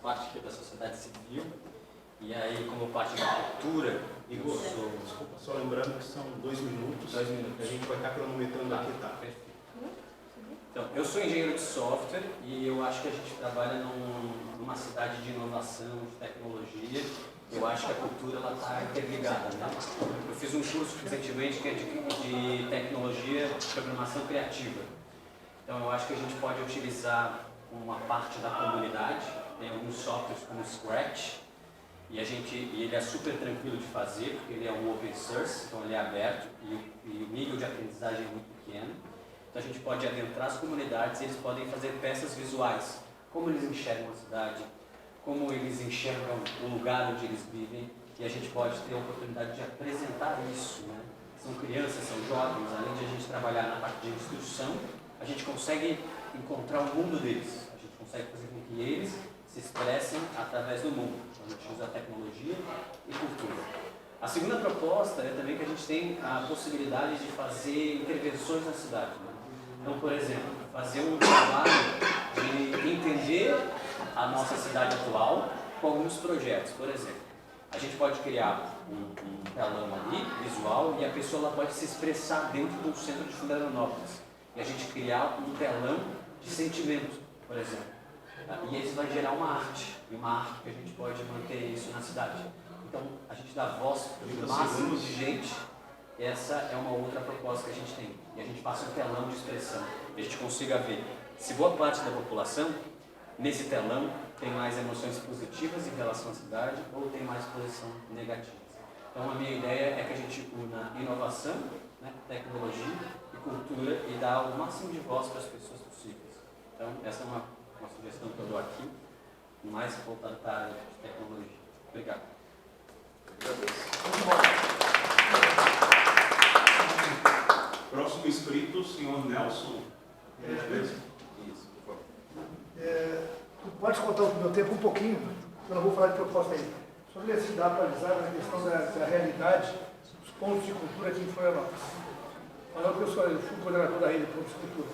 parte aqui da sociedade civil, e aí, como parte da cultura, Igor, eu sou... desculpa, só lembrando que são 2 minutos. 2 minutos. A gente vai estar cronometrando aqui, tá? Perfeito. Então, eu sou engenheiro de software e eu acho que a gente trabalha numa cidade de inovação, de tecnologia. Eu acho que a cultura está interligada, né? Eu fiz um curso recentemente que é de tecnologia de programação criativa. Então, eu acho que a gente pode utilizar uma parte da comunidade, tem alguns softwares como Scratch, e ele é super tranquilo de fazer, porque ele é um open source, então ele é aberto e o nível de aprendizagem é muito pequeno. Então a gente pode adentrar as comunidades e eles podem fazer peças visuais, como eles enxergam a cidade, como eles enxergam o lugar onde eles vivem, e a gente pode ter a oportunidade de apresentar isso, né, são crianças, são jovens, além de a gente trabalhar na parte de instrução, a gente consegue encontrar o mundo deles, a gente consegue fazer com que eles se expressem através do mundo. Então, a gente usa tecnologia e cultura. A segunda proposta é também que a gente tem a possibilidade de fazer intervenções na cidade, né? Então, por exemplo, fazer um trabalho de entender a nossa cidade atual com alguns projetos. Por exemplo, a gente pode criar um telão ali, visual, e a pessoa ela pode se expressar dentro do centro de Florianópolis. E a gente criar um telão de sentimento, por exemplo. E isso vai gerar uma arte, e uma arte que a gente pode manter isso na cidade. Então, a gente dá voz para o máximo de gente. Essa é uma outra proposta que a gente tem. E a gente passa um telão de expressão. Que a gente consiga ver se boa parte da população, nesse telão, tem mais emoções positivas em relação à cidade ou tem mais posição negativa. Então, a minha ideia é que a gente una inovação, né, tecnologia e cultura e dar o máximo de voz para as pessoas possíveis. Então, essa é uma sugestão que eu dou aqui, mais voltada para a área de tecnologia. Obrigado. Próximo inscrito, o senhor Nelson. Isso, por favor. Tu pode contar o meu tempo um pouquinho, eu não vou falar de proposta aí. Só queria se dar atualizada na questão da realidade dos pontos de cultura aqui em Florianópolis. Falando que eu fui coordenador da rede de pontos de cultura.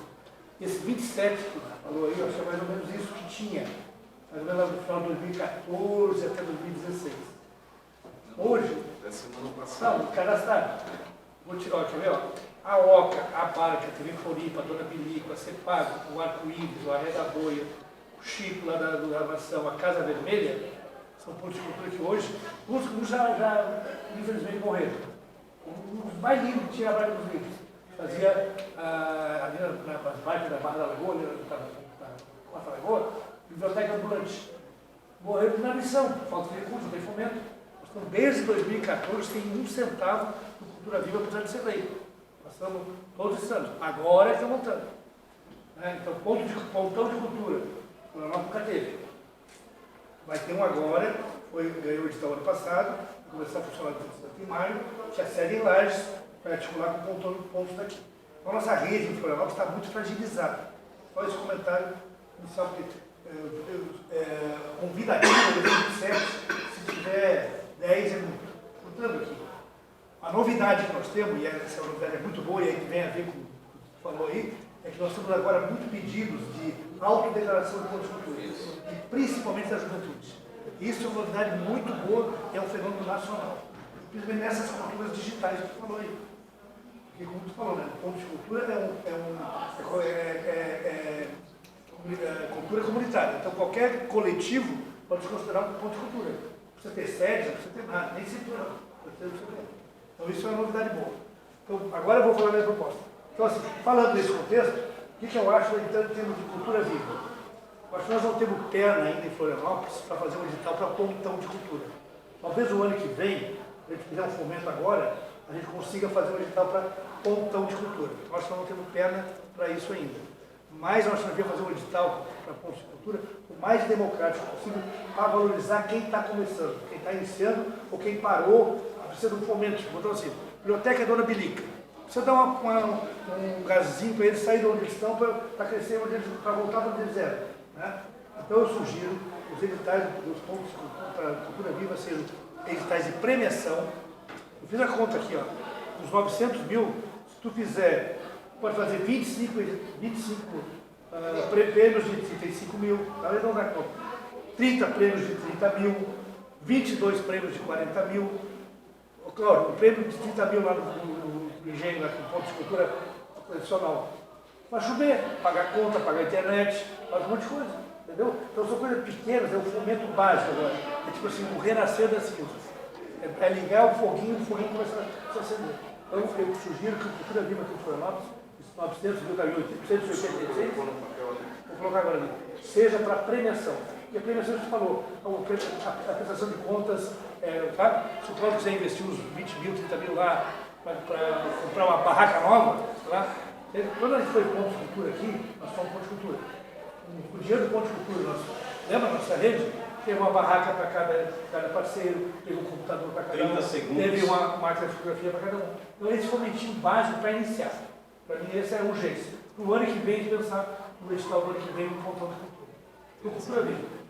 Esse 27 que falou aí, eu acho que é mais ou menos isso que tinha, mais ou menos no final de 2014 até 2016. Hoje, Da semana passada. não, cadastrado. Vou tirar, ó, quer ver, ó? A Oca, a Barca, a TV Floripa, a Dona Bilico, a Cepago, o Arco-Íris, o Arré da Boia, o Chico lá da Gravação, a Casa Vermelha, são pontos de cultura que hoje, uns já infelizmente morreram. Os mais lindos que tinha a Barca dos Livros. Fazia ali nas partes da Barra da Lagoa, ali na Quarta Lagoa, biblioteca ambulante. Morreram na missão, falta de recursos, não tem fomento. Então, desde 2014 tem 1 centavo do Cultura Viva, apesar de ser lei. Passamos todos esses anos. Agora é que estão montando. Né? Então, pontão de cultura. Florianópolis nunca teve. Vai ter um agora, ganhou o edital ano passado, vai começar a funcionar em maio, que é a sede em Lages, vai articular com pontos daqui. Então, a nossa rede em Florianópolis está muito fragilizada. Só esse comentário inicial, porque convida aqui no 2007, se tiver 10 é muito. Portanto, aqui, a novidade que nós temos, e essa novidade é muito boa, e aí que vem a ver com o que você falou aí, é que nós temos agora muito pedidos de autodeclaração de pontos de cultura, e principalmente da juventude. Isso é uma novidade muito boa, é um fenômeno nacional. Principalmente nessas culturas digitais que você falou aí. Porque, como você falou, né, o ponto de cultura é cultura comunitária. Então, qualquer coletivo pode se considerar um ponto de cultura. Não precisa ter sede, não precisa ter nada, nem cintura. Então, isso é uma novidade boa. Então, agora eu vou falar a minha proposta. Então, assim, falando nesse contexto, o que eu acho, então, em termos de cultura viva? Eu acho que nós não temos perna ainda em Florianópolis para fazer um edital para pontão de cultura. Talvez o ano que vem, se a gente fizer um fomento agora, a gente consiga fazer um edital para pontão de cultura. Eu acho que nós não temos perna para isso ainda. Mas nós devemos fazer um edital para pontos de cultura o mais democrático possível para valorizar quem está começando, quem está iniciando ou quem parou, precisa de um fomento. Então, assim, biblioteca Dona Bilica. Precisa dar um gazinho para eles saírem de onde eles estão para crescer, para voltar para onde eles eram. Né? Então eu sugiro os editais dos pontos para cultura viva sejam editais de premiação. Eu fiz a conta aqui, ó, os 900 mil, se tu fizer, pode fazer 25 prêmios de 35 mil, tá vendo na conta? 30 prêmios de 30 mil, 22 prêmios de 40 mil, claro, o prêmio de 30 mil lá no engenho, lá com ponto de cultura tradicional. Vai chover, pagar conta, pagar internet, faz um monte de coisa, entendeu? Então são coisas pequenas, é o fomento básico agora. É tipo assim, o renascer das cinzas. É ligar o foguinho começa a se acender. Então eu sugiro que a cultura viva aqui em Florianópolis, 900 mil, 886, vou colocar agora ali, seja para premiação. E a premiação que você falou, a prestação de contas, sabe? Se o Cláudio quiser investir uns 20 mil, 30 mil lá, para comprar uma barraca nova, lá, quando a gente foi ponto de cultura aqui, nós fomos ponto de cultura. O dinheiro do ponto de cultura, lembra a nossa rede? Teve uma barraca para cada parceiro, teve um computador para 30 segundos. Teve uma marca de fotografia para cada um. Então esse foi o momentinho básico para iniciar. Para mim esse é a urgência. Para o ano que vem, pensar no edital do ano que vem no Pontão da Cultura. Cultura viva.